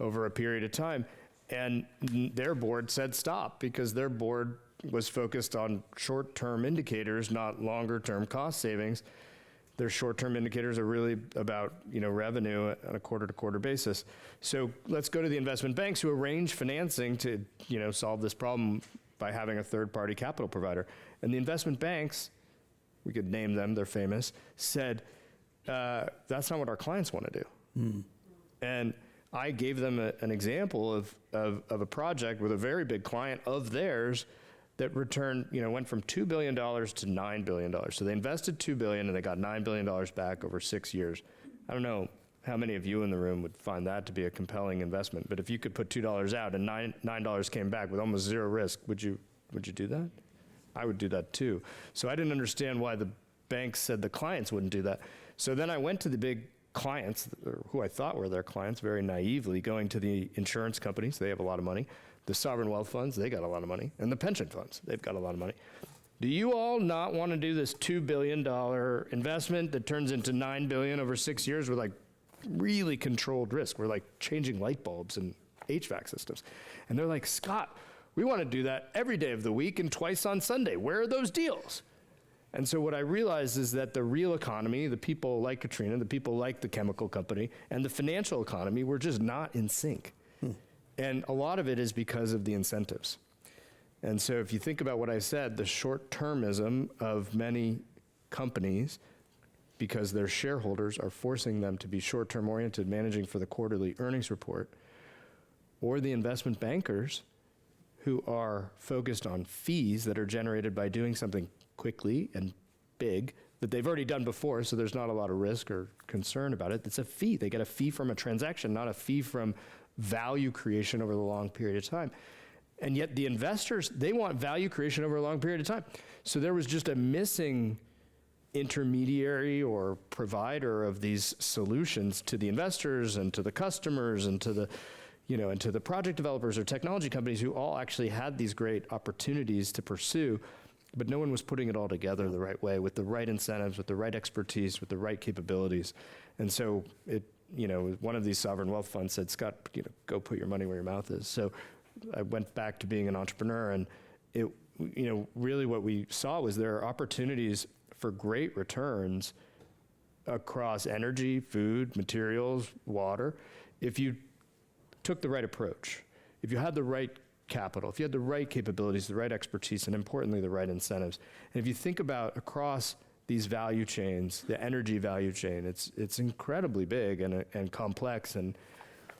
over a period of time. And their board said stop, because their board was focused on short-term indicators, not longer-term cost savings. Their short-term indicators are really about, revenue on a quarter-to-quarter basis. So let's go to the investment banks who arrange financing to, solve this problem by having a third-party capital provider. And the investment banks, we could name them, they're famous, said, that's not what our clients want to do. And I gave them an example of a project with a very big client of theirs that returned, went from $2 billion to $9 billion. So they invested $2 billion and they got $9 billion back over 6 years. I don't know how many of you in the room would find that to be a compelling investment, but if you could put $2 out and $9 came back with almost zero risk, would you do that? I would do that too. So I didn't understand why the banks said the clients wouldn't do that. So then I went to the big clients, who I thought were their clients, very naively, going to the insurance companies, they have a lot of money, the sovereign wealth funds, they got a lot of money, and the pension funds, they've got a lot of money. Do you all not want to do this $2 billion investment that turns into $9 billion over 6 years with really controlled risk? We're changing light bulbs and HVAC systems. And they're like, Scott, we want to do that every day of the week and twice on Sunday. Where are those deals? And so what I realized is that the real economy, the people like Katrina, the people like the chemical company, and the financial economy were just not in sync. And a lot of it is because of the incentives. And so if you think about what I said, the short-termism of many companies, because their shareholders are forcing them to be short-term oriented, managing for the quarterly earnings report, or the investment bankers who are focused on fees that are generated by doing something quickly and big that they've already done before, so there's not a lot of risk or concern about it. It's a fee. They get a fee from a transaction, not a fee from value creation over the long period of time. And yet the investors, they want value creation over a long period of time. So there was just a missing intermediary or provider of these solutions to the investors and to the customers and to the and to the project developers or technology companies who all actually had these great opportunities to pursue, but no one was putting it all together the right way, with the right incentives, with the right expertise, with the right capabilities. And so one of these sovereign wealth funds said, Scott, go put your money where your mouth is. So I went back to being an entrepreneur, and it, really what we saw was there are opportunities for great returns across energy, food, materials, water, if you took the right approach, if you had the right capital, if you had the right capabilities, the right expertise, and importantly, the right incentives. And if you think about across these value chains, the energy value chain, it's incredibly big and complex. And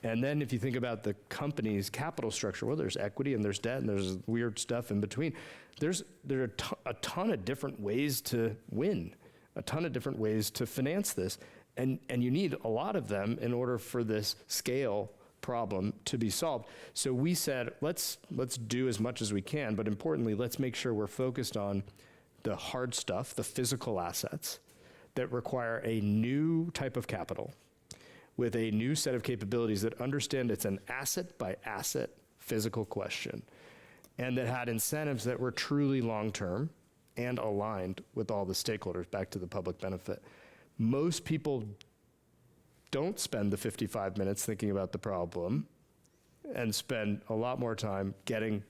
then if you think about the company's capital structure, well, there's equity and there's debt and there's weird stuff in between. There are a ton of different ways to win, a ton of different ways to finance this. And you need a lot of them in order for this scale problem to be solved. So we said, let's do as much as we can, but importantly, let's make sure we're focused on the hard stuff, the physical assets that require a new type of capital with a new set of capabilities that understand it's an asset by asset physical question, and that had incentives that were truly long-term and aligned with all the stakeholders, back to the public benefit. Most people don't spend the 55 minutes thinking about the problem and spend a lot more time getting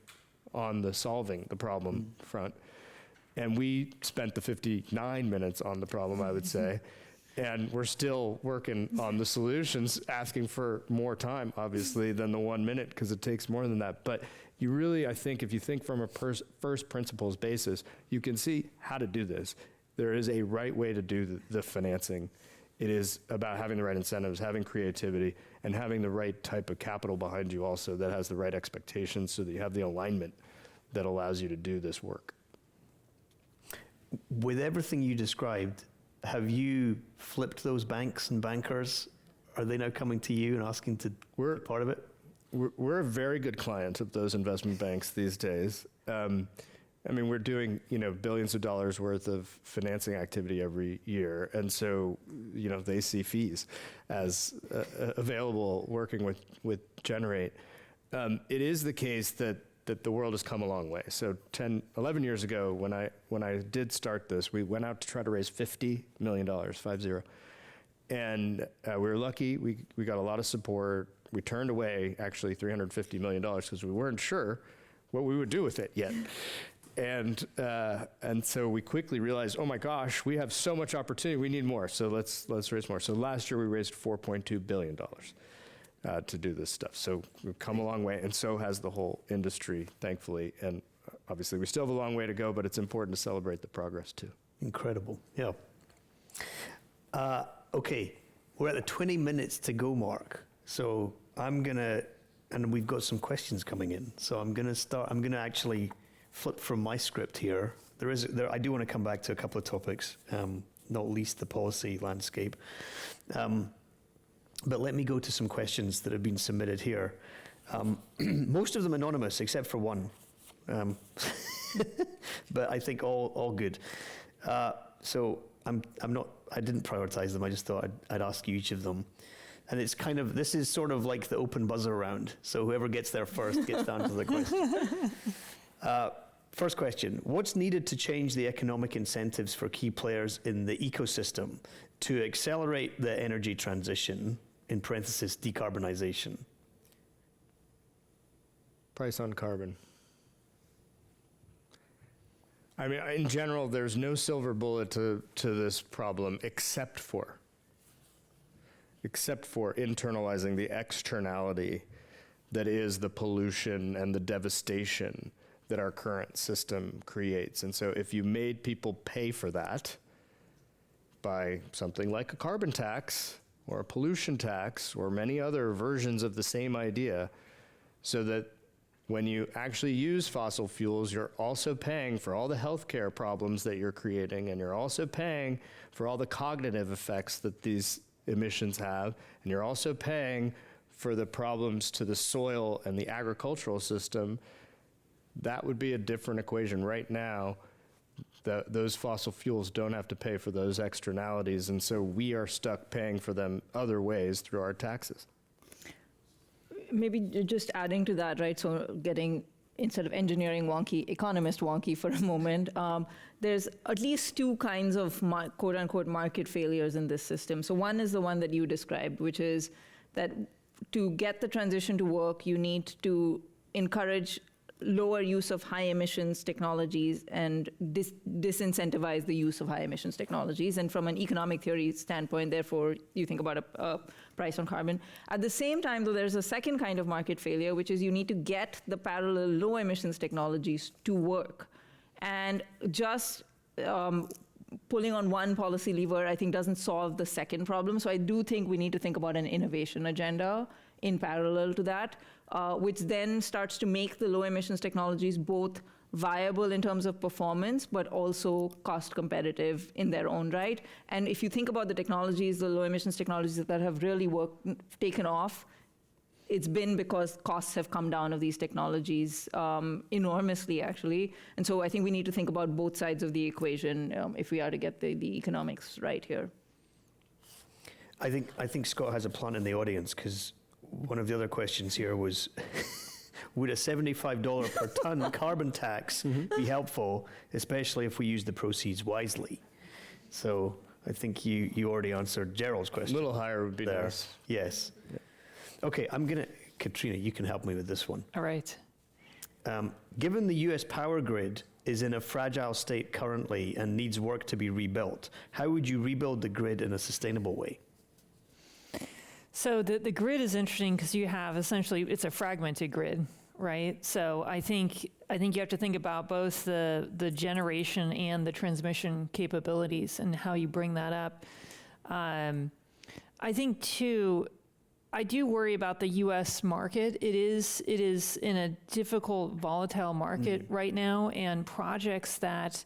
on the solving the problem front. And we spent the 59 minutes on the problem, I would say, and we're still working on the solutions, asking for more time, obviously, than the 1 minute, because it takes more than that. But you really, I think, if you think from a first principles basis, you can see how to do this. There is a right way to do the financing. It is about having the right incentives, having creativity, and having the right type of capital behind you also that has the right expectations, so that you have the alignment that allows you to do this work. With everything you described, have you flipped those banks and bankers? Are they now coming to you and asking to be part of it? We're a very good client of those investment banks these days. We're doing, billions of dollars worth of financing activity every year. And so, they see fees as available working with Generate. It is the case that that the world has come a long way. So 11 years ago, when I did start this, we went out to try to raise $50 million, 50. And we were lucky, we got a lot of support. We turned away actually $350 million because we weren't sure what we would do with it yet. And so we quickly realized, oh my gosh, we have so much opportunity, we need more, so let's raise more. So last year we raised $4.2 billion to do this stuff. So we've come a long way, and so has the whole industry, thankfully. And obviously we still have a long way to go, but it's important to celebrate the progress too. Incredible, yeah. Okay, we're at the 20 minutes to go mark. So I'm gonna, and we've got some questions coming in. So I'm gonna actually flip from my script here. I do want to come back to a couple of topics, not least the policy landscape. But let me go to some questions that have been submitted here. Most of them anonymous, except for one. But I think all good. So I didn't prioritize them. I just thought I'd ask you each of them. And it's this is sort of like the open buzzer round. So whoever gets there first gets to answer the question. First question, what's needed to change the economic incentives for key players in the ecosystem to accelerate the energy transition, in parentheses, decarbonization? Price on carbon. I mean, in general, there's no silver bullet to this problem except for internalizing the externality that is the pollution and the devastation that our current system creates. And so if you made people pay for that by something like a carbon tax or a pollution tax or many other versions of the same idea, so that when you actually use fossil fuels, you're also paying for all the healthcare problems that you're creating, and you're also paying for all the cognitive effects that these emissions have, and you're also paying for the problems to the soil and the agricultural system. That would be a different equation. Right now, those fossil fuels don't have to pay for those externalities, and so we are stuck paying for them other ways through our taxes. Maybe just adding to that, right? So getting, instead of engineering wonky, economist wonky for a moment, there's at least two kinds of quote unquote market failures in this system. So one is the one that you described, which is that to get the transition to work, you need to encourage lower use of high emissions technologies and disincentivize the use of high emissions technologies. And from an economic theory standpoint, therefore, you think about a price on carbon. At the same time, though, there's a second kind of market failure, which is you need to get the parallel low emissions technologies to work. And just pulling on one policy lever, I think, doesn't solve the second problem. So I do think we need to think about an innovation agenda in parallel to that, which then starts to make the low emissions technologies both viable in terms of performance, but also cost competitive in their own right. And if you think about the technologies, the low emissions technologies that have really taken off, it's been because costs have come down of these technologies enormously, actually. And so I think we need to think about both sides of the equation if we are to get the economics right here. I think Scott has a plant in the audience, because one of the other questions here was, would a $75 per ton carbon tax be helpful, especially if we use the proceeds wisely? So I think you already answered Gerald's question. A little higher would be there. nice. Yes. Yeah. Okay, Katrina, you can help me with this one. All right. Given the US power grid is in a fragile state currently and needs work to be rebuilt, how would you rebuild the grid in a sustainable way? So the grid is interesting because you have essentially, it's a fragmented grid, right? So I think you have to think about both the generation and the transmission capabilities and how you bring that up. I think too, I do worry about the U.S. market. It is in a difficult, volatile market right now, and projects that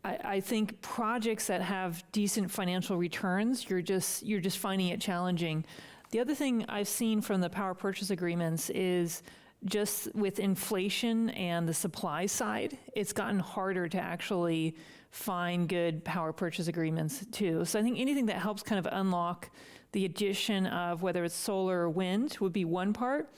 I think projects that have decent financial returns, you're just finding it challenging. The other thing I've seen from the power purchase agreements is just with inflation and the supply side, it's gotten harder to actually find good power purchase agreements too. So I think anything that helps kind of unlock the addition of whether it's solar or wind would be one part.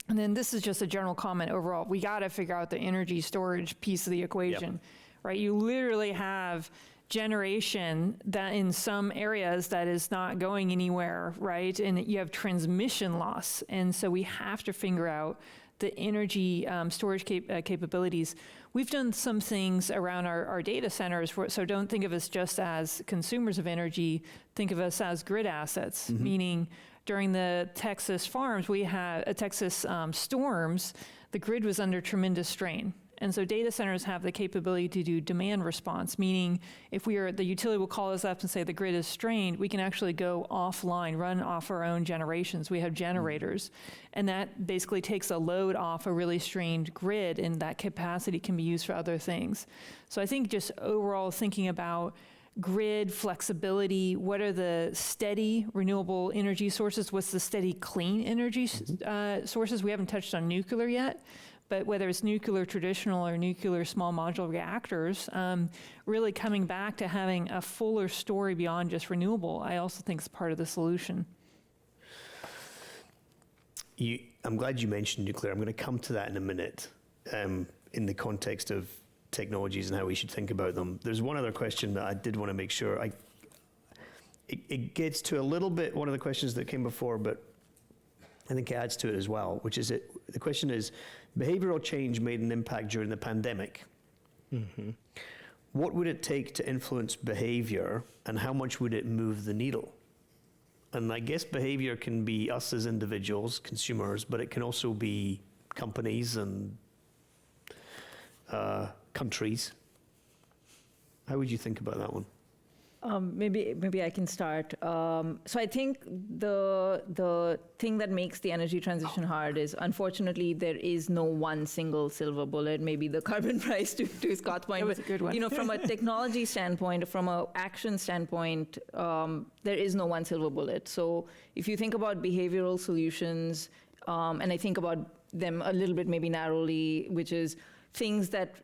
And then this is just a general comment overall. We got to figure out the energy storage piece of the equation, right? You literally have generation that in some areas that is not going anywhere, right? And you have transmission loss. And so we have to figure out the energy storage capabilities. We've done some things around our data centers, so don't think of us just as consumers of energy, think of us as grid assets, meaning during the Texas farms, we had Texas storms, the grid was under tremendous strain. And so data centers have the capability to do demand response, meaning if the utility will call us up and say the grid is strained, we can actually go offline, run off our own generations. We have generators. And that basically takes a load off a really strained grid, and that capacity can be used for other things. So I think just overall thinking about grid flexibility, what are the steady renewable energy sources, what's the steady clean energy sources? We haven't touched on nuclear yet. But whether it's nuclear traditional or nuclear small modular reactors, really coming back to having a fuller story beyond just renewable, I also think is part of the solution. I'm glad you mentioned nuclear. I'm going to come to that in a minute in the context of technologies and how we should think about them. There's one other question that I did want to make sure. It gets to a little bit one of the questions that came before, but I think it adds to it as well, which is the question is, behavioral change made an impact during the pandemic. What would it take to influence behavior, and how much would it move the needle? And I guess behavior can be us as individuals, consumers, but it can also be companies and countries. How would you think about that one? Maybe I can start. So I think the thing that makes the energy transition hard is, unfortunately, there is no one single silver bullet. Maybe the carbon price, to Scott's point. That was a good one. From a technology standpoint, from an action standpoint, there is no one silver bullet. So if you think about behavioral solutions, and I think about them a little bit maybe narrowly, which is things that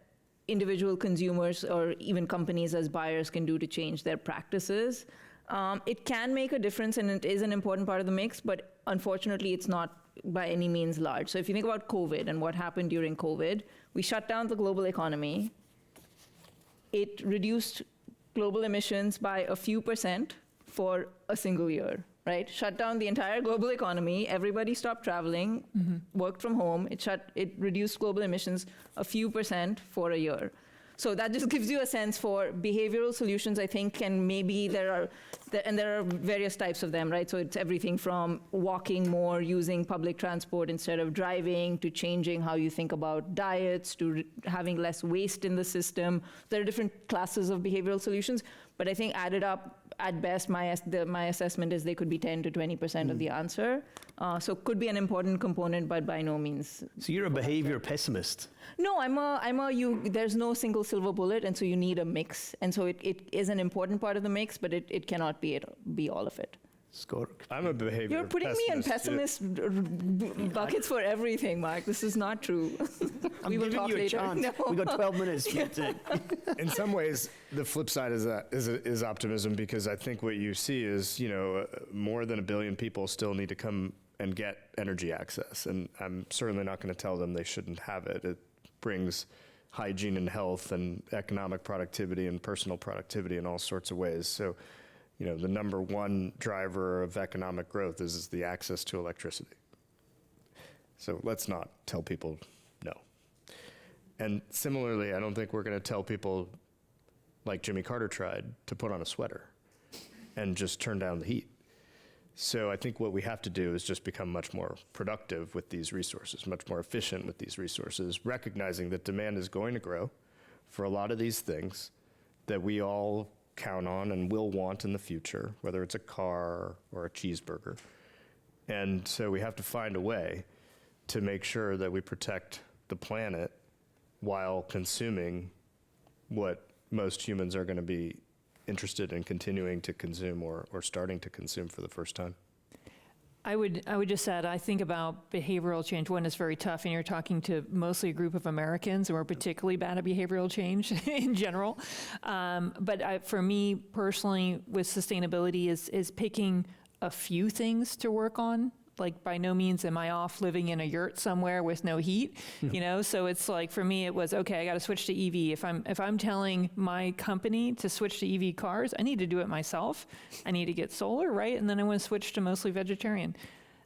individual consumers or even companies as buyers can do to change their practices. It can make a difference, and it is an important part of the mix, but unfortunately it's not by any means large. So if you think about COVID and what happened during COVID, we shut down the global economy. It reduced global emissions by a few percent for a single year, right? Shut down the entire global economy, everybody stopped traveling, worked from home, it reduced global emissions a few percent for a year. So that just gives you a sense for behavioral solutions, I think, and maybe there are various types of them, right? So it's everything from walking more, using public transport instead of driving, to changing how you think about diets, to having less waste in the system. There are different classes of behavioral solutions, but I think added up, at best, my assessment is they could be 10 to 20% of the answer. So could be an important component, but by no means. So you're a behavior pessimist. No, there's no single silver bullet, and so you need a mix. And so it is an important part of the mix, but it cannot be all of it. Scott? I'm a behavior You're putting me in pessimist buckets for everything, Mark. This is not true. I'm giving you a chance. No. We got 12 minutes. In some ways, the flip side is optimism, because I think what you see is, more than 1 billion people still need to come and get energy access, and I'm certainly not going to tell them they shouldn't have it. It brings hygiene and health and economic productivity and personal productivity in all sorts of ways. So, the number one driver of economic growth is the access to electricity. So let's not tell people no. And similarly, I don't think we're going to tell people, like Jimmy Carter tried, to put on a sweater and just turn down the heat. So I think what we have to do is just become much more productive with these resources, much more efficient with these resources, recognizing that demand is going to grow for a lot of these things that we all count on and will want in the future, whether it's a car or a cheeseburger. And so we have to find a way to make sure that we protect the planet while consuming what most humans are going to be interested in continuing to consume or starting to consume for the first time. I would just add, I think about behavioral change. One is very tough, and you're talking to mostly a group of Americans who are particularly bad at behavioral change in general. But for me personally, with sustainability, is picking a few things to work on. like by no means am I off living in a yurt somewhere with no heat, you know? So it's like, for me, it was, okay, I got to switch to EV. If I'm telling my company to switch to EV cars, I need to do it myself. I need to get solar, right? And then I want to switch to mostly vegetarian.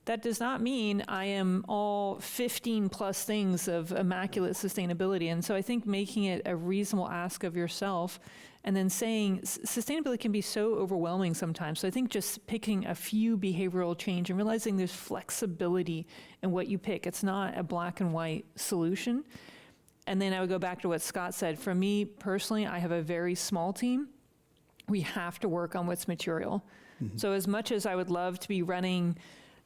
That does not mean I am all 15 plus things of immaculate sustainability. And so I think making it a reasonable ask of yourself and then saying sustainability can be so overwhelming sometimes. So I think just picking a few behavioral change and realizing there's flexibility in what you pick. It's not a black and white solution. And then I would go back to what Scott said. For me personally, I have a very small team. We have to work on what's material. Mm-hmm. So as much as I would love to be running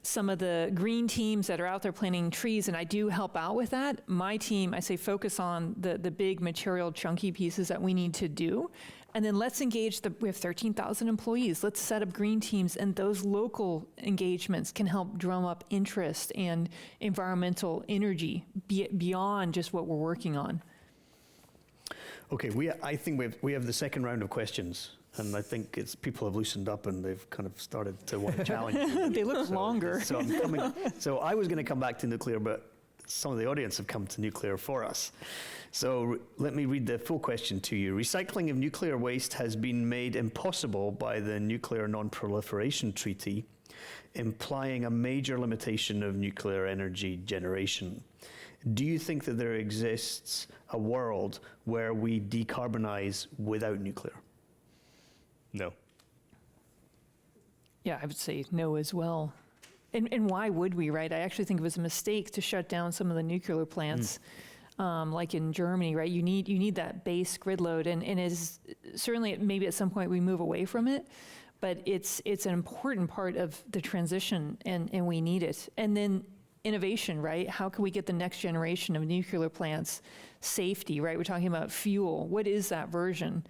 some of the green teams that are out there planting trees, and I do help out with that, my team, I say focus on the big material chunky pieces that we need to do. And then let's engage, we have 13,000 employees. Let's set up green teams, and those local engagements can help drum up interest and environmental energy beyond just what we're working on. Okay, I think we have the second round of questions. And I think it's people have loosened up and they've kind of started to want to challenge you. They look longer. So I was going to come back to nuclear, but some of the audience have come to nuclear for us. So let me read the full question to you. Recycling of nuclear waste has been made impossible by the Nuclear Non-Proliferation Treaty, implying a major limitation of nuclear energy generation. Do you think that there exists a world where we decarbonize without nuclear? No. Yeah, I would say no as well. And why would we, right? I actually think it was a mistake to shut down some of the nuclear plants, like in Germany, right? You need that base grid load, and is certainly maybe at some point we move away from it, but it's an important part of the transition, and we need it. And then innovation, right? How can we get the next generation of nuclear plants? Safety, right? We're talking about fuel. What is that version?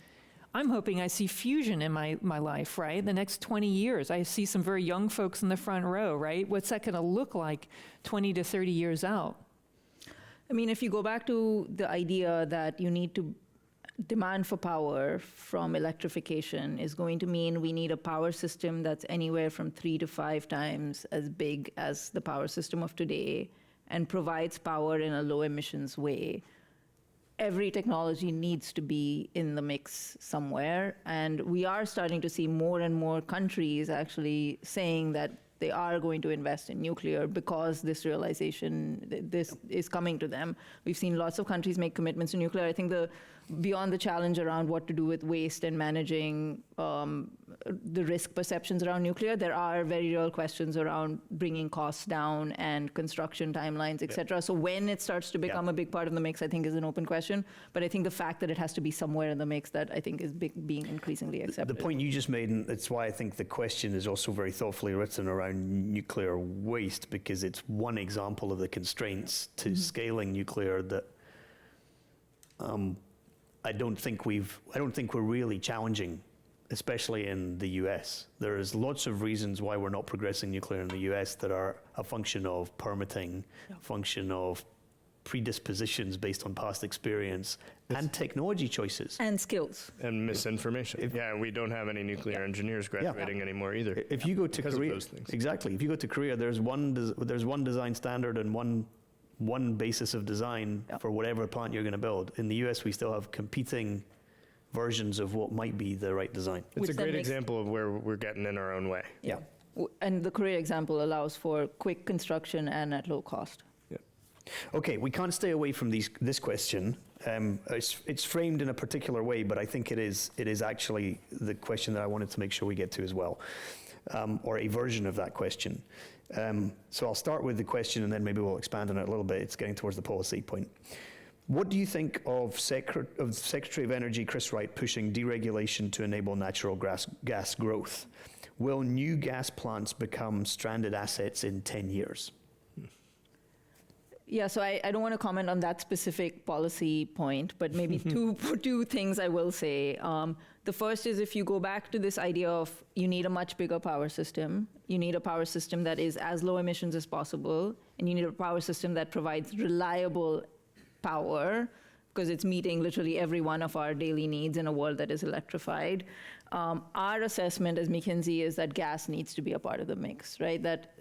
I'm hoping I see fusion in my life, right? The next 20 years, I see some very young folks in the front row, right? What's that going to look like 20 to 30 years out? I mean, if you go back to the idea that you need to demand for power from electrification is going to mean we need a power system that's anywhere from 3 to 5 times as big as the power system of today and provides power in a low emissions way. Every technology needs to be in the mix somewhere, and we are starting to see more and more countries actually saying that they are going to invest in nuclear because this realization, this is coming to them. We've seen lots of countries make commitments to nuclear. I think beyond the challenge around what to do with waste and managing the risk perceptions around nuclear, there are very real questions around bringing costs down and construction timelines, et cetera. So when it starts to become a big part of the mix, I think is an open question. But I think the fact that it has to be somewhere in the mix, that I think is being increasingly accepted. The point you just made, and it's why I think the question is also very thoughtfully written around nuclear waste, because it's one example of the constraints to scaling nuclear that I don't think we're really challenging, especially in the US. There's lots of reasons why we're not progressing nuclear in the US that are a function of permitting, a function of predispositions based on past experience, and technology choices. And skills. And misinformation. We don't have any nuclear engineers graduating anymore either. If you go to Korea, exactly. If you go to Korea, there's one design standard and one basis of design for whatever plant you're going to build. In the US, we still have competing versions of what might be the right design. It's a great example of where we're getting in our own way. Yeah. And the Korea example allows for quick construction and at low cost. Okay, we can't stay away from this question. It's framed in a particular way, but I think it is actually the question that I wanted to make sure we get to as well, or a version of that question. So I'll start with the question and then maybe we'll expand on it a little bit. It's getting towards the policy point. What do you think of Secretary of Energy Chris Wright pushing deregulation to enable natural gas growth? Will new gas plants become stranded assets in 10 years? Yeah, so I don't want to comment on that specific policy point, but maybe two things I will say. The first is, if you go back to this idea of you need a much bigger power system, you need a power system that is as low emissions as possible, and you need a power system that provides reliable power, because it's meeting literally every one of our daily needs in a world that is electrified. Our assessment as McKinsey is that gas needs to be a part of the mix, right? That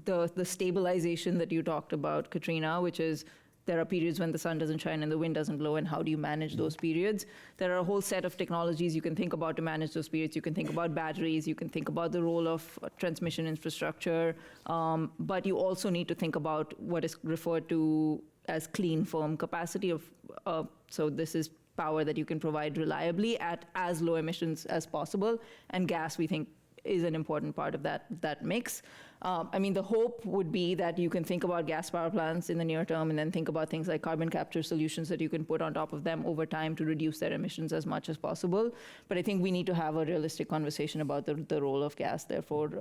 the stabilization that you talked about, Katrina, which is there are periods when the sun doesn't shine and the wind doesn't blow, and how do you manage those periods? There are a whole set of technologies you can think about to manage those periods. You can think about batteries, you can think about the role of transmission infrastructure, but you also need to think about what is referred to as clean firm capacity of, so this is power that you can provide reliably at as low emissions as possible, and gas, we think, is an important part of that mix. I mean, the hope would be that you can think about gas power plants in the near term and then think about things like carbon capture solutions that you can put on top of them over time to reduce their emissions as much as possible. But I think we need to have a realistic conversation about the role of gas, therefore,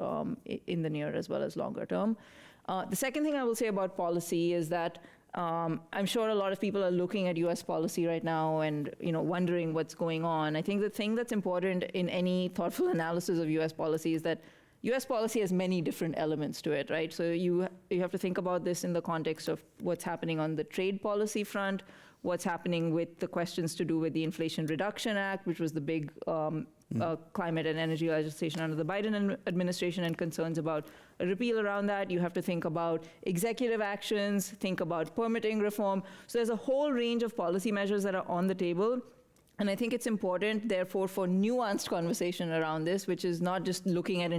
in the near as well as longer term. The second thing I will say about policy is that I'm sure a lot of people are looking at U.S. policy right now and wondering what's going on. I think the thing that's important in any thoughtful analysis of U.S. policy is that U.S. policy has many different elements to it, right? So you have to think about this in the context of what's happening on the trade policy front, what's happening with the questions to do with the Inflation Reduction Act, which was the big climate and energy legislation under the Biden administration, and concerns about a repeal around that. You have to think about executive actions, think about permitting reform. So there's a whole range of policy measures that are on the table. And I think it's important, therefore, for nuanced conversation around this, which is not just looking at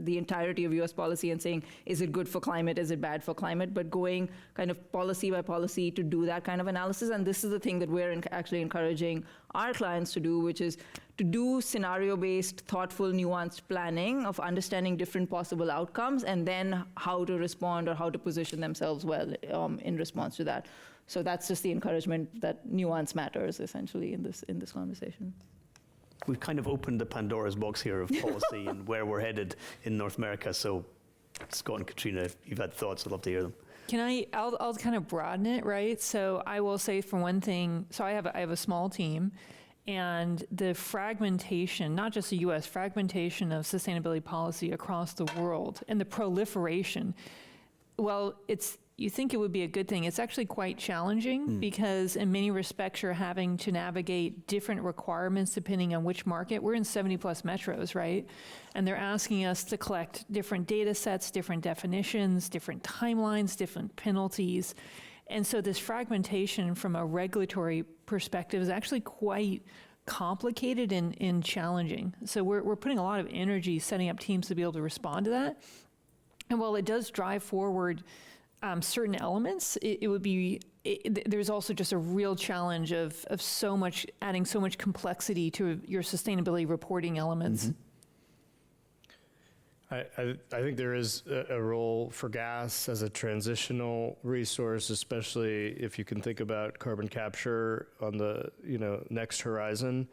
the entirety of US policy and saying, is it good for climate, is it bad for climate, but going kind of policy by policy to do that kind of analysis. And this is the thing that we're actually encouraging our clients to do, which is to do scenario-based, thoughtful, nuanced planning of understanding different possible outcomes and then how to respond or how to position themselves well in response to that. So that's just the encouragement that nuance matters, essentially, in this conversation. We've kind of opened the Pandora's box here of policy and where we're headed in North America. So, Scott and Katrina, if you've had thoughts, I'd love to hear them. I'll kind of broaden it, right? So I will say, for one thing, so I have a small team, and the fragmentation, not just the U.S., fragmentation of sustainability policy across the world and the proliferation, well, you think it would be a good thing. It's actually quite challenging because in many respects you're having to navigate different requirements depending on which market. We're in 70 plus metros, right? And they're asking us to collect different data sets, different definitions, different timelines, different penalties. And so this fragmentation from a regulatory perspective is actually quite complicated and challenging. So we're putting a lot of energy setting up teams to be able to respond to that. And while it does drive forward certain elements, there's also just a real challenge of adding so much complexity to your sustainability reporting elements. I think there is a role for gas as a transitional resource, especially if you can think about carbon capture on the next horizon.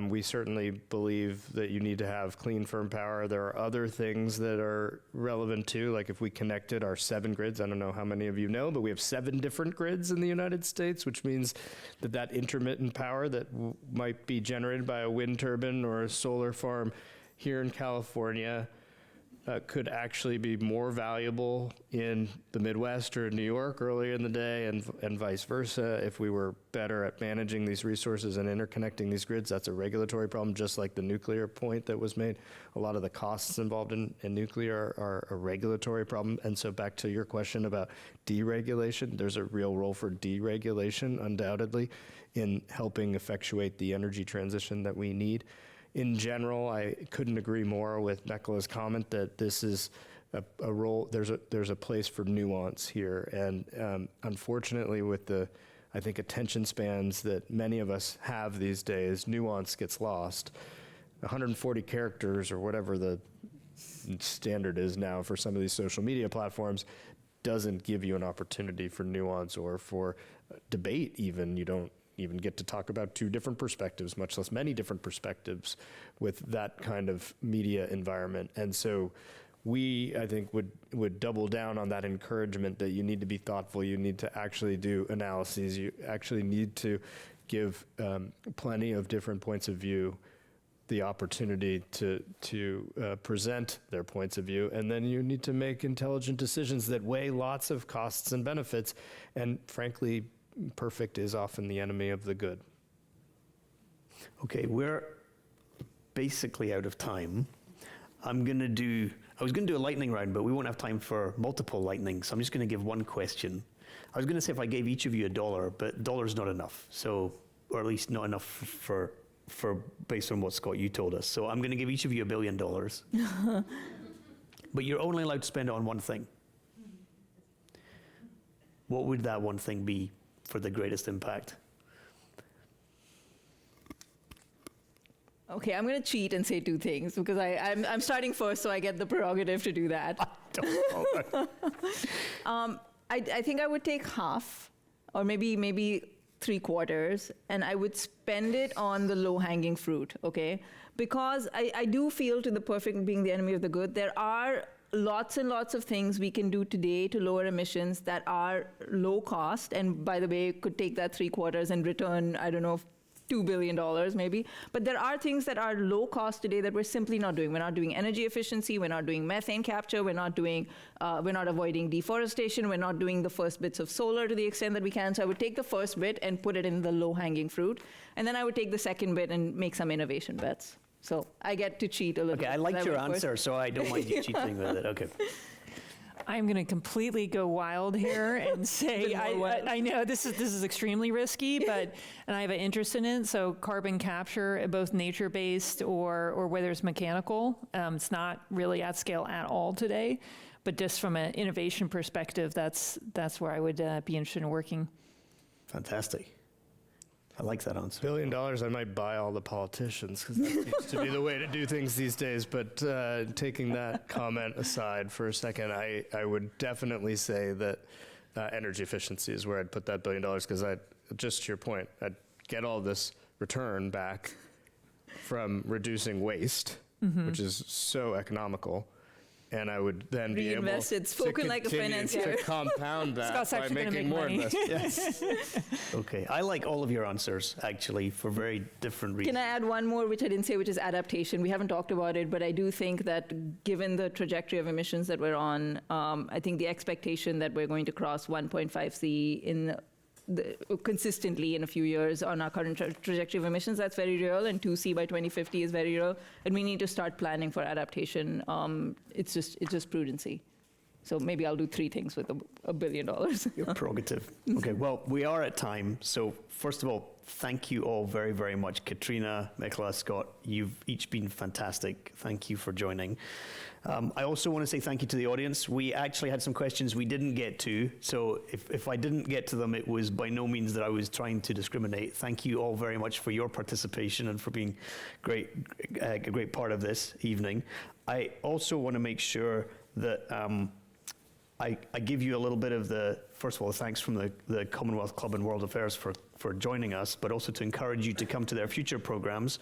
We certainly believe that you need to have clean, firm power. There are other things that are relevant too, like if we connected our 7 grids, I don't know how many of you know, but we have 7 different grids in the United States, which means that intermittent power that might be generated by a wind turbine or a solar farm here in California could actually be more valuable in the Midwest or New York earlier in the day, and vice versa. If we were better at managing these resources and interconnecting these grids, that's a regulatory problem, just like the nuclear point that was made. A lot of the costs involved in nuclear are a regulatory problem. And so back to your question about deregulation, there's a real role for deregulation, undoubtedly, in helping effectuate the energy transition that we need. In general, I couldn't agree more with Nekula's comment that this is a role, there's a place for nuance here. And unfortunately, with the, I think, attention spans that many of us have these days, nuance gets lost. 140 characters or whatever the standard is now for some of these social media platforms doesn't give you an opportunity for nuance or for debate even. You don't even get to talk about 2 different perspectives, much less many different perspectives with that kind of media environment. And so we, I think, would double down on that encouragement that you need to be thoughtful, you need to actually do analyses, you actually need to give plenty of different points of view the opportunity to present their points of view, and then you need to make intelligent decisions that weigh lots of costs and benefits, and frankly, perfect is often the enemy of the good. Okay, we're basically out of time. I'm going to do I was going to do a lightning round, but we won't have time for multiple lightning, so I'm just going to give one question. I was going to say if I gave each of you $1, but $1's not enough, so, or at least not enough for based on what, Scott, you told us. So I'm going to give each of you $1 billion. But you're only allowed to spend it on one thing. What would that one thing be for the greatest impact? Okay, I'm going to cheat and say two things because I'm starting first, so I get the prerogative to do that. I think I would take half, or maybe 3/4, and I would spend it on the low-hanging fruit, okay? Because I do feel, to the perfect being the enemy of the good, there are lots and lots of things we can do today to lower emissions that are low cost, and by the way, could take that 3/4 and return, I don't know, $2 billion maybe. But there are things that are low cost today that we're simply not doing. We're not doing energy efficiency, we're not doing methane capture, we're not avoiding deforestation, we're not doing the first bits of solar to the extent that we can. So I would take the first bit and put it in the low-hanging fruit. And then I would take the second bit and make some innovation bets. So I get to cheat a little bit. Okay, I liked your answer, so I don't mind you cheating with it. Okay. I'm going to completely go wild here and say I know this is extremely risky, and I have an interest in it. So carbon capture, both nature-based or whether it's mechanical, it's not really at scale at all today. But just from an innovation perspective, that's where I would be interested in working. Fantastic. I like that answer. $1 billion, I might buy all the politicians because that seems to be the way to do things these days. But taking that comment aside for a second, I would definitely say that energy efficiency is where I'd put that $1 billion because just to your point, I'd get all this return back from reducing waste, which is so economical. And I would then be able spoken like a financier. to compound that Scott's by actually making gonna make more money. investments. Yes. Okay, I like all of your answers, actually, for very different reasons. Can I add one more, which I didn't say, which is adaptation? We haven't talked about it, but I do think that given the trajectory of emissions that we're on, I think the expectation that we're going to cross 1.5C consistently in a few years on our current trajectory of emissions, that's very real, and 2C by 2050 is very real, and we need to start planning for adaptation. It's just prudency. So maybe I'll do three things with $1 billion. Your prerogative. Okay, well, we are at time. So first of all, thank you all very, very much. Katrina, Mikola, Scott, you've each been fantastic. Thank you for joining. I also want to say thank you to the audience. We actually had some questions we didn't get to. So if I didn't get to them, it was by no means that I was trying to discriminate. Thank you all very much for your participation and for being a great part of this evening. I also want to make sure that I give you a little bit of first of all, thanks from the Commonwealth Club and World Affairs for joining us, but also to encourage you to come to their future programs.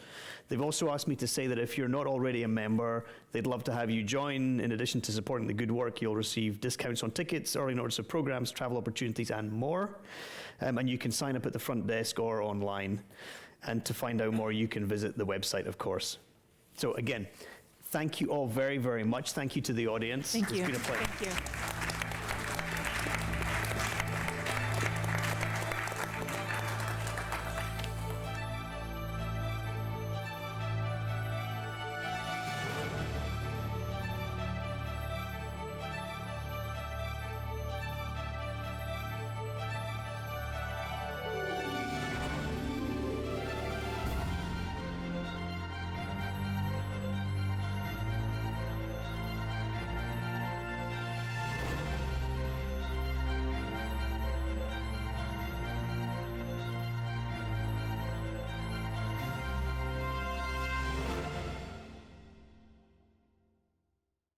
They've also asked me to say that if you're not already a member, they'd love to have you join. In addition to supporting the good work, you'll receive discounts on tickets, early notice of programs, travel opportunities, and more. And you can sign up at the front desk or online. And to find out more, you can visit the website, of course. So again, thank you all very, very much. Thank you to the audience. Thank you. It's been a pleasure. Thank you.